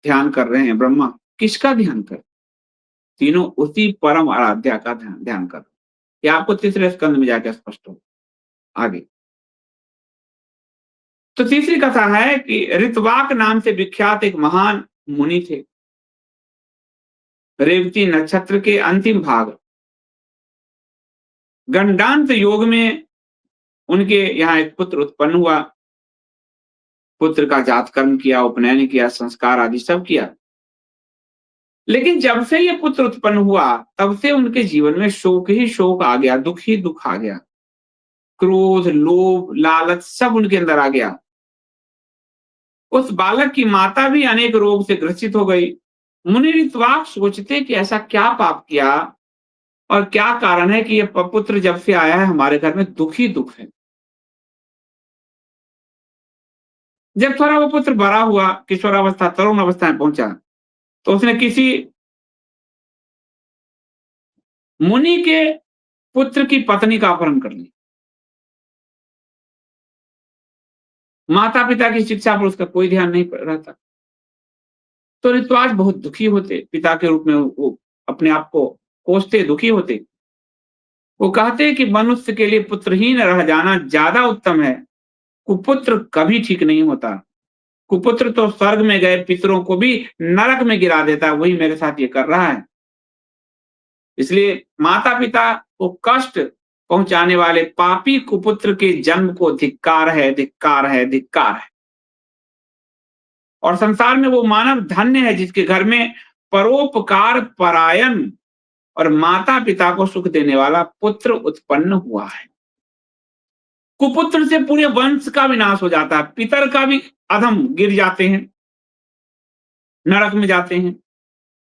ध्यान कर रहे हैं, ब्रह्मा किसका ध्यान कर, तीनों उसी परम आराध्या का ध्यान ध्यान कर। ये आपको तीसरे स्कंद में जाके स्पष्ट हो आगे। तो तीसरी कथा है कि ऋतवाक नाम से विख्यात एक महान मुनि थे। रेवती नक्षत्र के अंतिम भाग गंडांत योग में उनके यहाँ एक पुत्र उत्पन्न हुआ। पुत्र का जातकर्म किया, उपनयन किया, संस्कार आदि सब किया। लेकिन जब से ये पुत्र उत्पन्न हुआ तब से उनके जीवन में शोक ही शोक आ गया, दुख ही दुख आ गया। क्रोध, लोभ, लालच सब उनके अंदर आ गया। उस बालक की माता भी अनेक रोग से ग्रसित हो गई। मुनि ऋत्विक सोचते कि ऐसा क्या पाप किया और क्या कारण है कि ये पुत्र जब से आया है हमारे घर में दुख ही दुख है। जब थोड़ा वो पुत्र बड़ा हुआ, किशोरावस्था, तरुण अवस्था में पहुंचा, तो उसने किसी मुनि के पुत्र की पत्नी का अपहरण कर लिया। माता पिता की शिक्षा पर उसका कोई ध्यान नहीं रहता। तो ऋतुराज बहुत दुखी होते, पिता के रूप में वो अपने आप को कोसते, दुखी होते। वो कहते कि मनुष्य के लिए पुत्रहीन रह जाना ज्यादा उत्तम है। कुपुत्र कभी ठीक नहीं होता। कुपुत्र तो स्वर्ग में गए पितरों को भी नरक में गिरा देता है, वही मेरे साथ ये कर रहा है। इसलिए माता पिता को कष्ट पहुंचाने वाले पापी कुपुत्र के जन्म को धिक्कार है, धिक्कार है, धिक्कार है। और संसार में वो मानव धन्य है जिसके घर में परोपकार परायण और माता पिता को सुख देने वाला पुत्र उत्पन्न हुआ है। कुपुत्र से पूरे वंश का विनाश हो जाता है, पितर का भी अधम गिर जाते हैं, नरक में जाते हैं।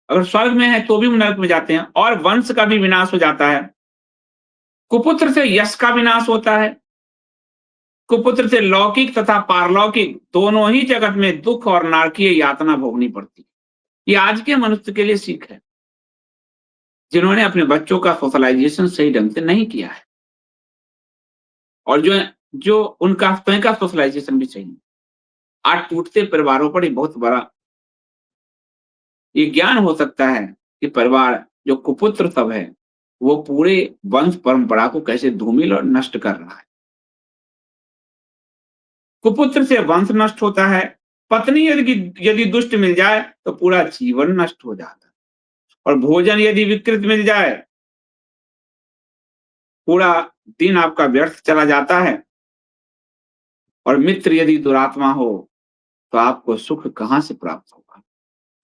अगर स्वर्ग में है तो भी वो नरक में जाते हैं, और वंश का भी विनाश हो जाता है। कुपुत्र से यश का विनाश होता है। कुपुत्र से लौकिक तथा पारलौकिक दोनों ही जगत में दुख और नारकीय यातना भोगनी पड़ती है। ये आज के मनुष्य के लिए सीख है, जिन्होंने अपने बच्चों का सोशलाइजेशन सही ढंग से नहीं किया है, और जो जो उनका स्वयं का सोशलाइजेशन भी सही नहीं। आज टूटते परिवारों पर ये बहुत बड़ा ये ज्ञान हो सकता है कि परिवार जो कुपुत्र सब है वो पूरे वंश परंपरा को कैसे धूमिल और नष्ट कर रहा है। कुपुत्र से वंश नष्ट होता है। पत्नी यदि यदि दुष्ट मिल जाए तो पूरा जीवन नष्ट हो जाता है। और भोजन यदि विकृत मिल जाए, पूरा दिन आपका व्यर्थ चला जाता है। और मित्र यदि दुरात्मा हो तो आपको सुख कहां से प्राप्त होगा।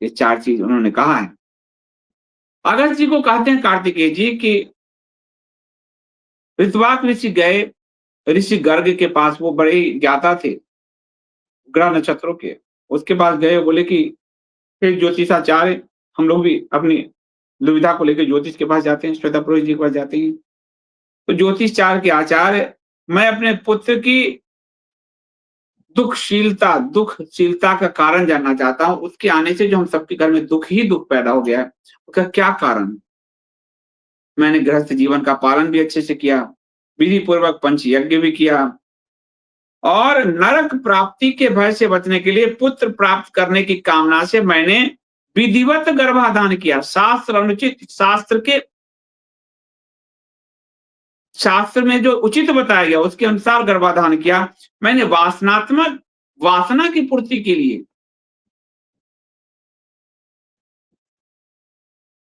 ये चार चीज उन्होंने कहा है। अगस्त जी को कहते हैं कार्तिकेय जी कि ऋतवाक ऋषि गए ऋषि गर्ग के पास, वो बड़े ज्ञाता थे ग्रह नक्षत्रों के। उसके पास गए, बोले कि हे ज्योतिषाचार्य, हम लोग भी अपनी दुविधा को लेकर ज्योतिष के पास जाते हैं, श्वेता पुरोहित जी के पास जाते हैं। तो ज्योतिषचार के आचार्य, मैं अपने पुत्र की दुखशीलता का कारण जानना चाहता हूं। उसके आने से जो हम सबके घर में दुख ही दुख पैदा हो गया है, उसका क्या कारण। मैंने गृहस्थ जीवन का पालन भी अच्छे से किया, विधि पूर्वक पंच यज्ञ भी किया, और नरक प्राप्ति के भय से बचने के लिए पुत्र प्राप्त करने की कामना से मैंने विधिवत गर्भाधान किया। शास्त्र अनुचित, शास्त्र में जो उचित बताया गया उसके अनुसार गर्भाधान किया। मैंने वासनात्मक वासना की पूर्ति के लिए,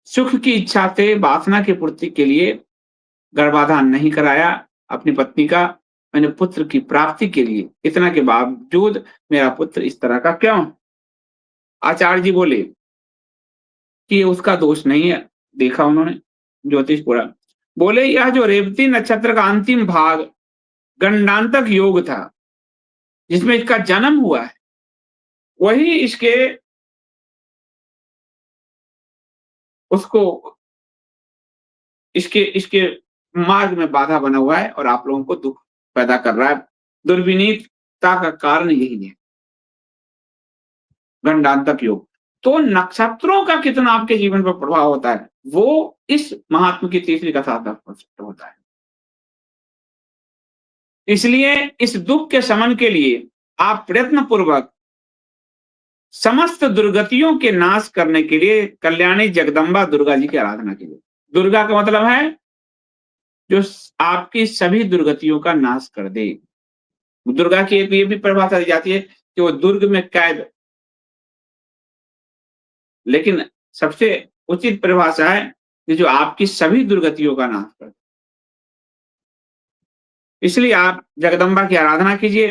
सुख की इच्छा से वासना की पूर्ति के लिए गर्भाधान नहीं कराया अपनी पत्नी का। मैंने पुत्र की प्राप्ति के लिए, इतना के बावजूद मेरा पुत्र इस तरह का क्यों। आचार्य जी बोले कि उसका दोष नहीं है। देखा उन्होंने ज्योतिष पूरा, बोले यह जो रेवती नक्षत्र का अंतिम भाग गंडांतक योग था जिसमें इसका जन्म हुआ है, वही इसके उसको इसके इसके मार्ग में बाधा बना हुआ है और आप लोगों को दुख पैदा कर रहा है। दुर्विनीतता का कारण यही है, गंडांतक योग। तो नक्षत्रों का कितना आपके जीवन पर प्रभाव होता है वो इस महात्मा की तीसरी कथा का स्पष्ट होता है। इसलिए इस दुःख के शमन के लिए आप प्रयत्न पूर्वक समस्त दुर्गतियों के नाश करने के लिए कल्याणी जगदम्बा दुर्गा जी की आराधना कीजिए। दुर्गा का मतलब है जो आपकी सभी दुर्गतियों का नाश कर दे। दुर्गा की एक ये भी परिभाषा दी जाती है कि वो दुर्ग में कैद, लेकिन सबसे उचित परिभाषा है कि जो आपकी सभी दुर्गतियों का नाश कर दे। इसलिए आप जगदम्बा की आराधना कीजिए।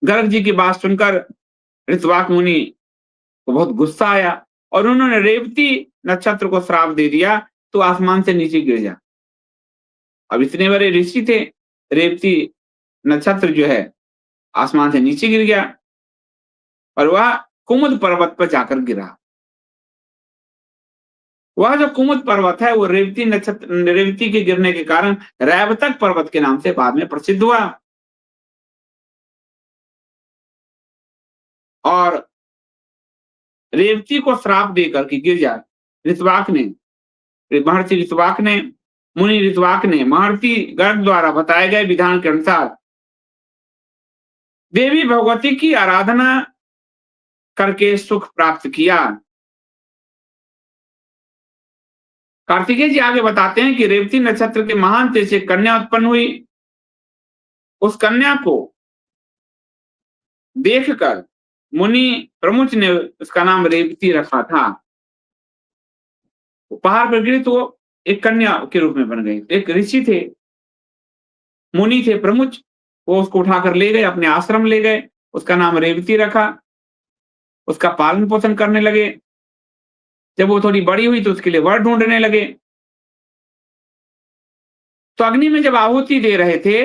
गर्ग जी की बात सुनकर ऋतवाक मुनि को बहुत गुस्सा आया और उन्होंने रेवती नक्षत्र को श्राप दे दिया, तो आसमान से नीचे गिर जा। अब इतने बड़े ऋषि थे, रेवती नक्षत्र जो है आसमान से नीचे गिर गया और वह कुमुद पर्वत पर जाकर गिरा। वह जो कुमुद पर्वत है वो रेवती के गिरने के कारण रैवतक पर्वत के नाम से बाद में प्रसिद्ध हुआ। और रेवती को श्राप देकर कि गिर जा, ऋतवाक ने, महर्षि ऋतवाक ने, मुनि ऋतवाक ने महर्षि गर्ग द्वारा बताए गए विधान के अनुसार देवी भगवती की आराधना करके सुख प्राप्त किया। कार्तिकेय जी आगे बताते हैं कि रेवती नक्षत्र के महान तेज से कन्या उत्पन्न हुई। उस कन्या को देखकर मुनि प्रमुच ने उसका नाम रेवती रखा था। पहाड़ पर गिरी तो एक कन्या के रूप में बन गई। एक ऋषि थे, मुनि थे प्रमुच, वो उसको उठाकर ले गए, अपने आश्रम ले गए, उसका नाम रेवती रखा, उसका पालन पोषण करने लगे। जब वो थोड़ी बड़ी हुई तो उसके लिए वर ढूंढने लगे। तो अग्नि में जब आहुति दे रहे थे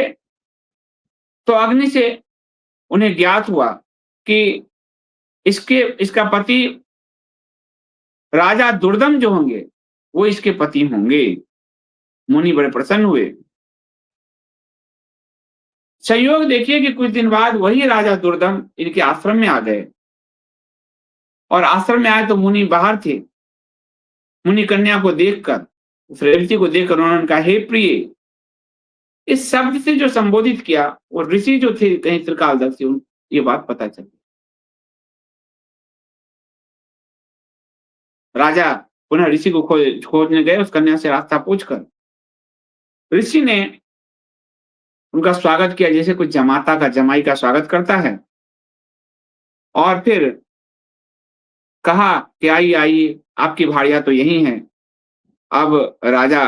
तो अग्नि से उन्हें ज्ञात हुआ कि इसका पति राजा दुर्दम जो होंगे वो इसके पति होंगे। मुनि बड़े प्रसन्न हुए। संयोग देखिए कि कुछ दिन बाद वही राजा दुर्दम इनके आश्रम में आ गए और आश्रम में आए तो मुनि बाहर थे। मुनि कन्या को देखकर, उस रेवती को देखकर उन्होंने कहा, हे प्रिय, इस शब्द से जो संबोधित किया वो ऋषि जो थे कहीं त्रिकालदर्शी, ये बात पता चली। राजा पुनः ऋषि को खोजने गए उस कन्या से रास्ता पूछकर। ऋषि ने उनका स्वागत किया जैसे कुछ जमाता का जमाई का स्वागत करता है और फिर कहा कि आइए आइए, आपकी भाड़िया तो यही है। अब राजा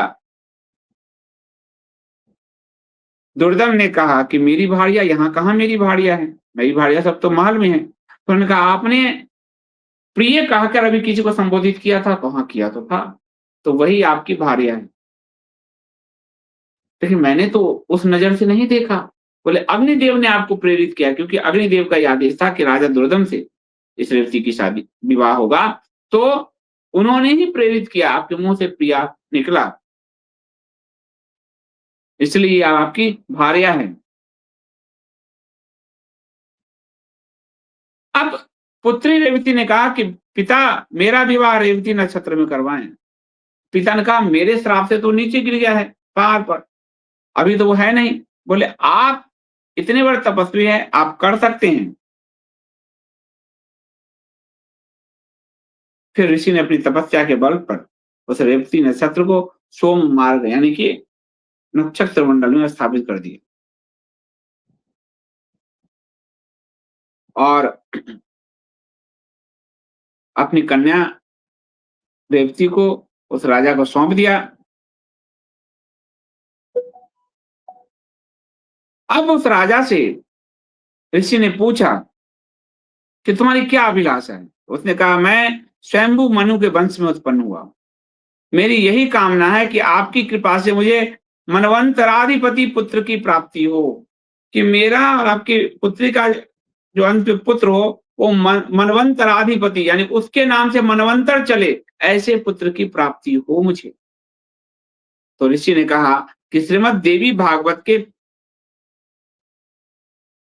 दुर्दम ने कहा कि मेरी भाड़िया यहाँ कहाँ, मेरी भाड़िया है, मेरी भाड़िया सब तो महल में है। तो उन्होंने कहा, आपने प्रिय कहकर अभी किसी को संबोधित किया था? कहाँ किया तो था, तो वही आपकी भार्या है। लेकिन मैंने तो उस नजर से नहीं देखा। बोले अग्निदेव ने आपको प्रेरित किया, क्योंकि अग्निदेव का यह आदेश था कि राजा दुर्दम से इस रेवती की शादी विवाह होगा, तो उन्होंने ही प्रेरित किया, आपके मुंह से प्रिया निकला, इसलिए आपकी भार्या है। अब पुत्री रेवती ने कहा कि पिता, मेरा विवाह रेवती नक्षत्र में करवाएं। पिता ने कहा, मेरे श्राप से तो नीचे गिर गया है पहाड़ पर, अभी तो वो है नहीं। बोले आप इतने बड़े तपस्वी हैं, आप कर सकते हैं। फिर ऋषि ने अपनी तपस्या के बल पर उस रेवती नक्षत्र को सोम मार्ग यानी कि नक्षत्र मंडल में स्थापित कर दिया और अपनी कन्या रेवती को उस राजा को सौंप दिया। अब उस राजा से ऋषि ने पूछा कि तुम्हारी क्या अभिलाषा है? उसने कहा, मैं स्वयंभू मनु के वंश में उत्पन्न हुआ, मेरी यही कामना है कि आपकी कृपा से मुझे मनवंतराधिपति पुत्र की प्राप्ति हो, कि मेरा और आपकी पुत्री का जो अंत पुत्र हो वो मनवंतराधिपति यानी उसके नाम से मनवंतर चले, ऐसे पुत्र की प्राप्ति हो मुझे। तो ऋषि ने कहा कि श्रीमद् देवी भागवत के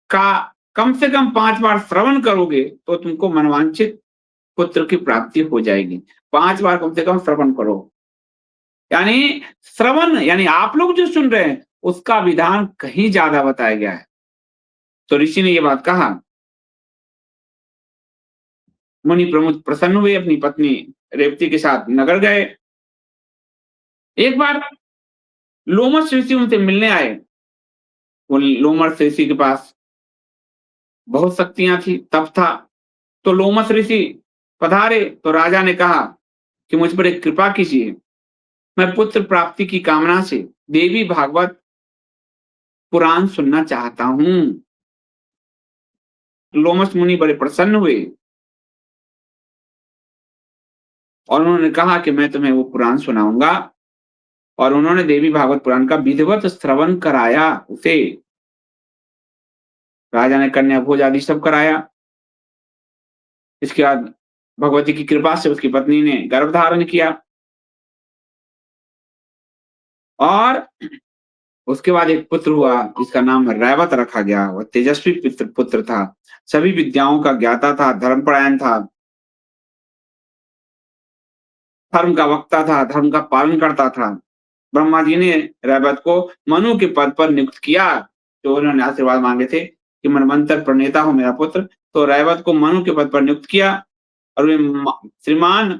का कम से कम 5 बार श्रवण करोगे तो तुमको मनवांछित पुत्र की प्राप्ति हो जाएगी। 5 बार कम से कम श्रवण करो। यानी श्रवण यानी आप लोग जो सुन रहे हैं उसका विधान कहीं ज्यादा बताया गया है। तो ऋषि ने ये बात कहा। मुनि प्रमुख प्रसन्न हुए, अपनी पत्नी रेवती के साथ नगर गए। एक बार लोमश ऋषि उनसे मिलने आए। वो लोमश ऋषि के पास बहुत शक्तियां थी, तप था। तो लोमश ऋषि पधारे तो राजा ने कहा कि मुझ पर एक कृपा कीजिए, मैं पुत्र प्राप्ति की कामना से देवी भागवत पुराण सुनना चाहता हूँ। लोमश मुनि बड़े प्रसन्न हुए और उन्होंने कहा कि मैं तुम्हें वो पुराण सुनाऊंगा। और उन्होंने देवी भागवत पुराण का विधिवत श्रवण कराया उसे। राजा ने कन्या भोज आदि सब कराया। इसके बाद भगवती की कृपा से उसकी पत्नी ने गर्भ धारण किया और उसके बाद एक पुत्र हुआ जिसका नाम रैवत रखा गया। वह तेजस्वी पुत्र था, सभी विद्याओं का ज्ञाता था, धर्मपरायण था, धर्म का वक्ता था, धर्म का पालन करता था। ब्रह्मा जी ने रैवत को मनु के पद पर नियुक्त किया। तो उन्होंने आशीर्वाद मांगे थे कि मनवंतर प्रणेता हो मेरा पुत्र। तो रैवत को मनु के पद पर नियुक्त किया और वे श्रीमान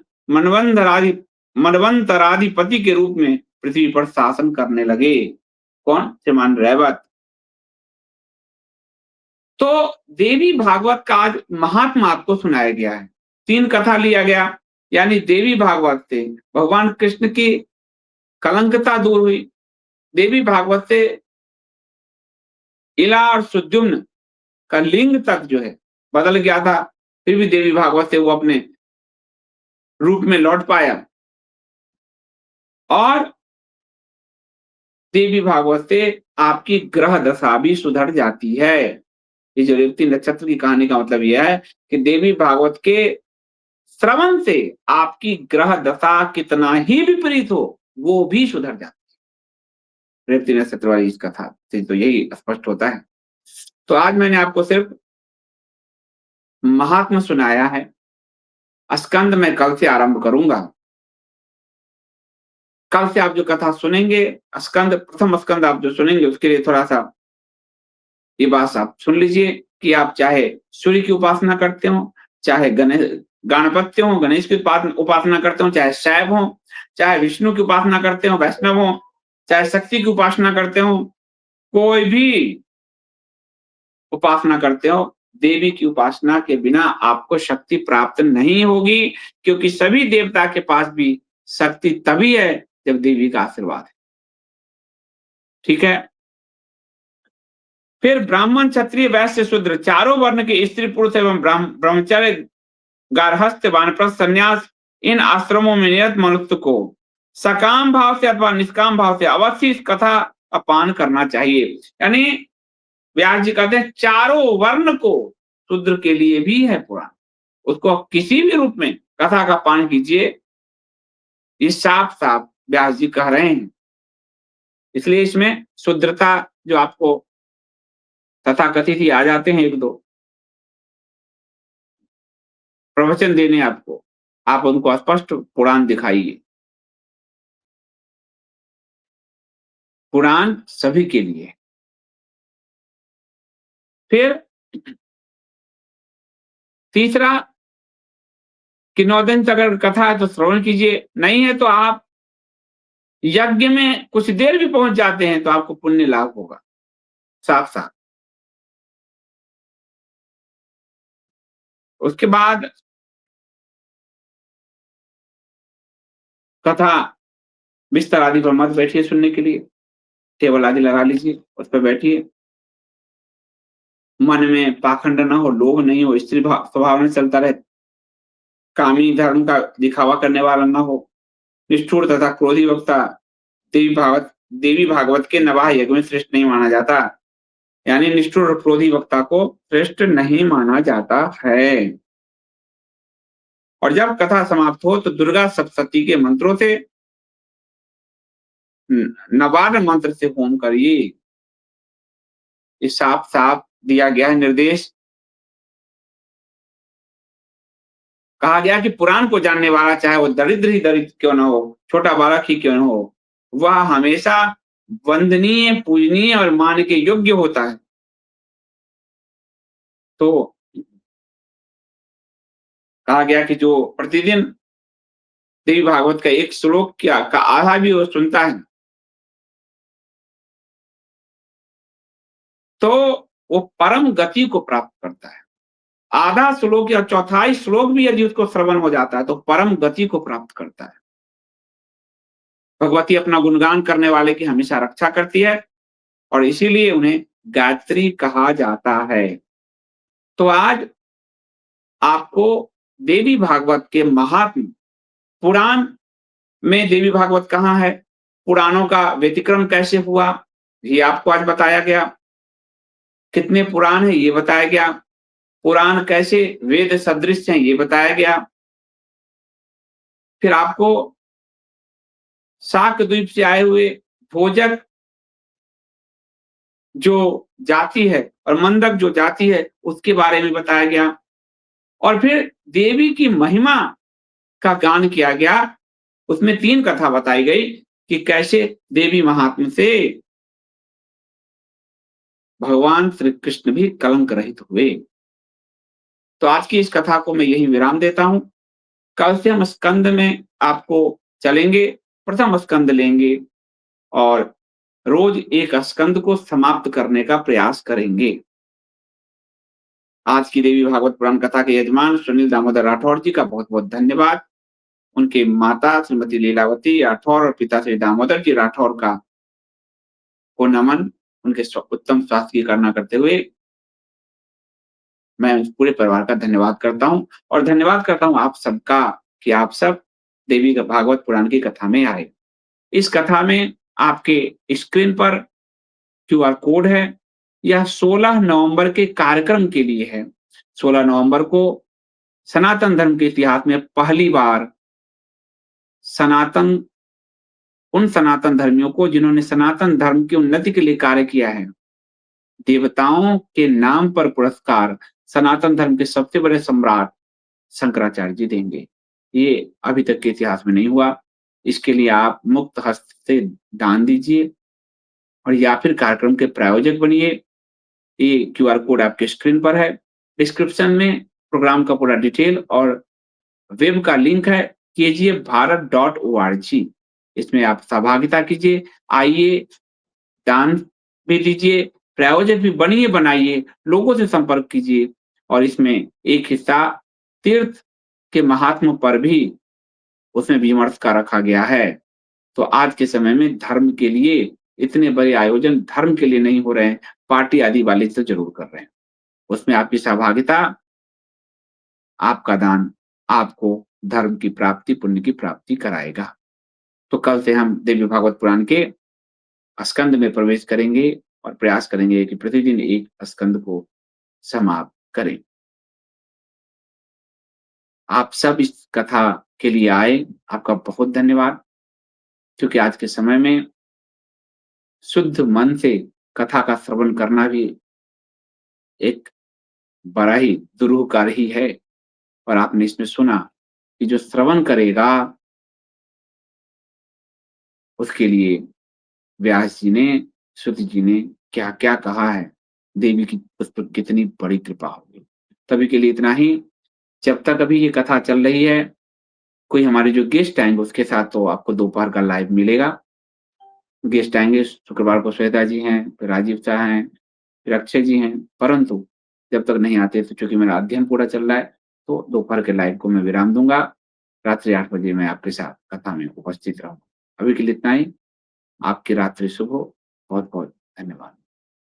मनवंतराधिपति के रूप में पृथ्वी पर शासन करने लगे। कौन? श्रीमान रैवत। तो देवी भागवत का आज महात्मा आपको सुनाया गया है। 3 कथा लिया गया, यानी देवी भागवत से भगवान कृष्ण की कलंकता दूर हुई। देवी भागवत से इला और सुद्युम्न का लिंग तक जो है बदल गया था, फिर भी देवी भागवत से वो अपने रूप में लौट पाया। और देवी भागवत से आपकी ग्रह दशा भी सुधर जाती है। ये जो रेवती नक्षत्र की कहानी का मतलब यह है कि देवी भागवत के श्रवण से आपकी ग्रह दशा कितना ही विपरीत हो, वो भी सुधर जाती है। रेवती नक्षत्र वाली इस कथा से तो यही स्पष्ट होता है। तो आज मैंने आपको सिर्फ महात्मा सुनाया है। स्कंद मैं कल से आरंभ करूंगा। कल से आप जो कथा सुनेंगे, स्कंद प्रथम स्कंद आप जो सुनेंगे, उसके लिए थोड़ा सा ये बात आप सुन लीजिए कि आप चाहे सूर्य की उपासना करते हो, चाहे गणपत्य हो, गणेश की उपासना करते हो, चाहे शैव हो, चाहे विष्णु की उपासना करते हो, वैष्णव हो, चाहे शक्ति की उपासना करते हो, कोई भी उपासना करते हो, देवी की उपासना के बिना आपको शक्ति प्राप्त नहीं होगी। क्योंकि सभी देवता के पास भी शक्ति तभी है जब देवी का आशीर्वाद है। ठीक है। फिर ब्राह्मण, क्षत्रिय, वैश्य, शूद्र चारों वर्ण के स्त्री पुरुष एवं ब्रह्मचर्य, गार्हस्थ्य, वानप्रस्थ, संन्यास, इन आश्रमों में नियत मनुष्य को सकाम भाव से अथवा निष्काम भाव से अवश्य इस कथा का पान करना चाहिए। यानी व्यास जी कहते हैं चारों वर्ण को, शूद्र के लिए भी है पुराण, उसको किसी भी रूप में कथा का पान कीजिए। ये साफ साफ व्यास जी कह रहे हैं। इसलिए इसमें शूद्रता जो आपको तथाकथित ही आ जाते हैं, 1-2 प्रवचन देने आपको, आप उनको स्पष्ट पुराण दिखाइए। पुराण सभी के लिए। फिर तीसरा कि 9 दिन तक अगर कथा है तो श्रवण कीजिए, नहीं है तो आप यज्ञ में कुछ देर भी पहुंच जाते हैं तो आपको पुण्य लाभ होगा। साफ साफ। उसके बाद कथा बिस्तर आदि पर मत बैठिए सुनने के लिए, टेबल आदि लगा लीजिए, उस पर बैठिए। मन में पाखंड ना हो, लोभ नहीं हो, स्त्री स्वभाव में चलता रहे, कामी धर्म का दिखावा करने वाला ना हो, निष्ठुर तथा क्रोधी वक्ता देवी भागवत के नवाह यज्ञ में श्रेष्ठ नहीं माना जाता। यानी निष्ठुर और क्रोधी वक्ता को श्रेष्ठ नहीं माना जाता है। और जब कथा समाप्त हो तो दुर्गा सप्तशती के मंत्रों से, नवाद मंत्र से होम करिए। ये साफ साफ दिया गया है निर्देश। कहा गया कि पुराण को जानने वाला चाहे वो दरिद्र ही दरिद्र क्यों न हो, छोटा बालक ही क्यों न हो, वह हमेशा वंदनीय, पूजनीय और मान के योग्य होता है। तो कहा गया कि जो प्रतिदिन देवी भागवत का एक श्लोक क्या का आधा भी वो सुनता है, तो वो परम गति को प्राप्त करता है। आधा श्लोक या चौथाई श्लोक भी यदि उसको श्रवण हो जाता है, तो परम गति को प्राप्त करता है। भगवती अपना गुणगान करने वाले की हमेशा रक्षा करती है और इसीलिए उन्हें गायत्री कहा जाता है। तो आज आपको देवी भागवत के महात्म, पुराण में देवी भागवत कहाँ है, पुराणों का व्यतिक्रम कैसे हुआ, ये आपको आज बताया गया। कितने पुराण हैं ये बताया गया। पुराण कैसे वेद सदृश हैं ये बताया गया। फिर आपको शाक द्वीप से आए हुए भोजक जो जाति है और मंदक जो जाति है उसके बारे में बताया गया। और फिर देवी की महिमा का गान किया गया। उसमें 3 कथा बताई गई कि कैसे देवी महात्म्य से भगवान श्री कृष्ण भी कलंक रहित हुए। तो आज की इस कथा को मैं यही विराम देता हूँ। कल से हम स्कंद में आपको चलेंगे, प्रथम स्कंद लेंगे और रोज एक स्कंद को समाप्त करने का प्रयास करेंगे। आज की देवी भागवत पुराण कथा के यजमान सुनील दामोदर राठौर जी का बहुत-बहुत धन्यवाद। उनके माता श्रीमती लीलावती राठौर और पिता श्री दामोदर जी राठौर का को नमन। उनके उत्तम स्वास्थ्य की कामना करते हुए मैं उस पूरे परिवार का धन्यवाद करता हूँ और धन्यवाद करता हूँ आप सबका कि आप सब देवी का भागवत पुराण की कथा में आए। इस कथा में आपके स्क्रीन पर क्यूआर कोड है। यह 16 नवंबर के कार्यक्रम के लिए है। 16 नवंबर को सनातन धर्म के इतिहास में पहली बार सनातन उन सनातन धर्मियों को जिन्होंने सनातन धर्म की उन्नति के लिए कार्य किया है, देवताओं के नाम पर पुरस्कार सनातन धर्म के सबसे बड़े सम्राट शंकराचार्य जी देंगे। ये अभी तक के इतिहास में नहीं हुआ। इसके लिए आप मुक्त हस्त से दान दीजिए और या फिर कार्यक्रम के प्रायोजक बनिए। ये क्यूआर कोड आपके स्क्रीन पर है। डिस्क्रिप्शन में प्रोग्राम का पूरा डिटेल और वेब का लिंक है kgfbharat.org। इसमें आप सहभागिता कीजिए, आइए, दान भी दीजिए, प्रायोजक भी बनिए, बनाइए, लोगों से संपर्क कीजिए और इसमें एक हिस्सा तीर्थ के महात्म पर भी उसमें विमर्श का रखा गया है। तो आज के समय में धर्म के लिए इतने बड़े आयोजन धर्म के लिए नहीं हो रहे हैं, पार्टी आदि वाले तो जरूर कर रहे हैं। उसमें आपकी सहभागिता, आपका दान आपको धर्म की प्राप्ति, पुण्य की प्राप्ति कराएगा। तो कल से हम देवी भागवत पुराण के स्कंद में प्रवेश करेंगे और प्रयास करेंगे कि प्रतिदिन एक स्कंद को समाप्त करें। आप सब इस कथा के लिए आए, आपका बहुत धन्यवाद। क्योंकि आज के समय में शुद्ध मन से कथा का श्रवण करना भी एक बड़ा ही दुरूह कार्य ही है। और आपने इसमें सुना कि जो श्रवण करेगा उसके लिए व्यास जी ने, श्रुति जी ने क्या-क्या कहा है, देवी की उस पर कितनी बड़ी कृपा होगी। तभी के लिए इतना ही। जब तक अभी ये कथा चल रही है, कोई हमारे जो गेस्ट आएँगे उसके साथ तो आपको दोपहर का लाइव मिलेगा। गेस्ट आएँगे, शुक्रवार को श्वेता जी हैं, फिर राजीव शाह हैं, फिर अक्षय जी हैं। परंतु जब तक नहीं आते तो चूँकि मेरा अध्ययन पूरा चल रहा है, तो दोपहर के लाइव को मैं विराम दूँगा। रात्रि 8 बजे मैं आपके साथ कथा में उपस्थित रहूँगा। अभी के लिए इतना ही। आपकी रात्रि शुभ हो। बहुत-बहुत धन्यवाद।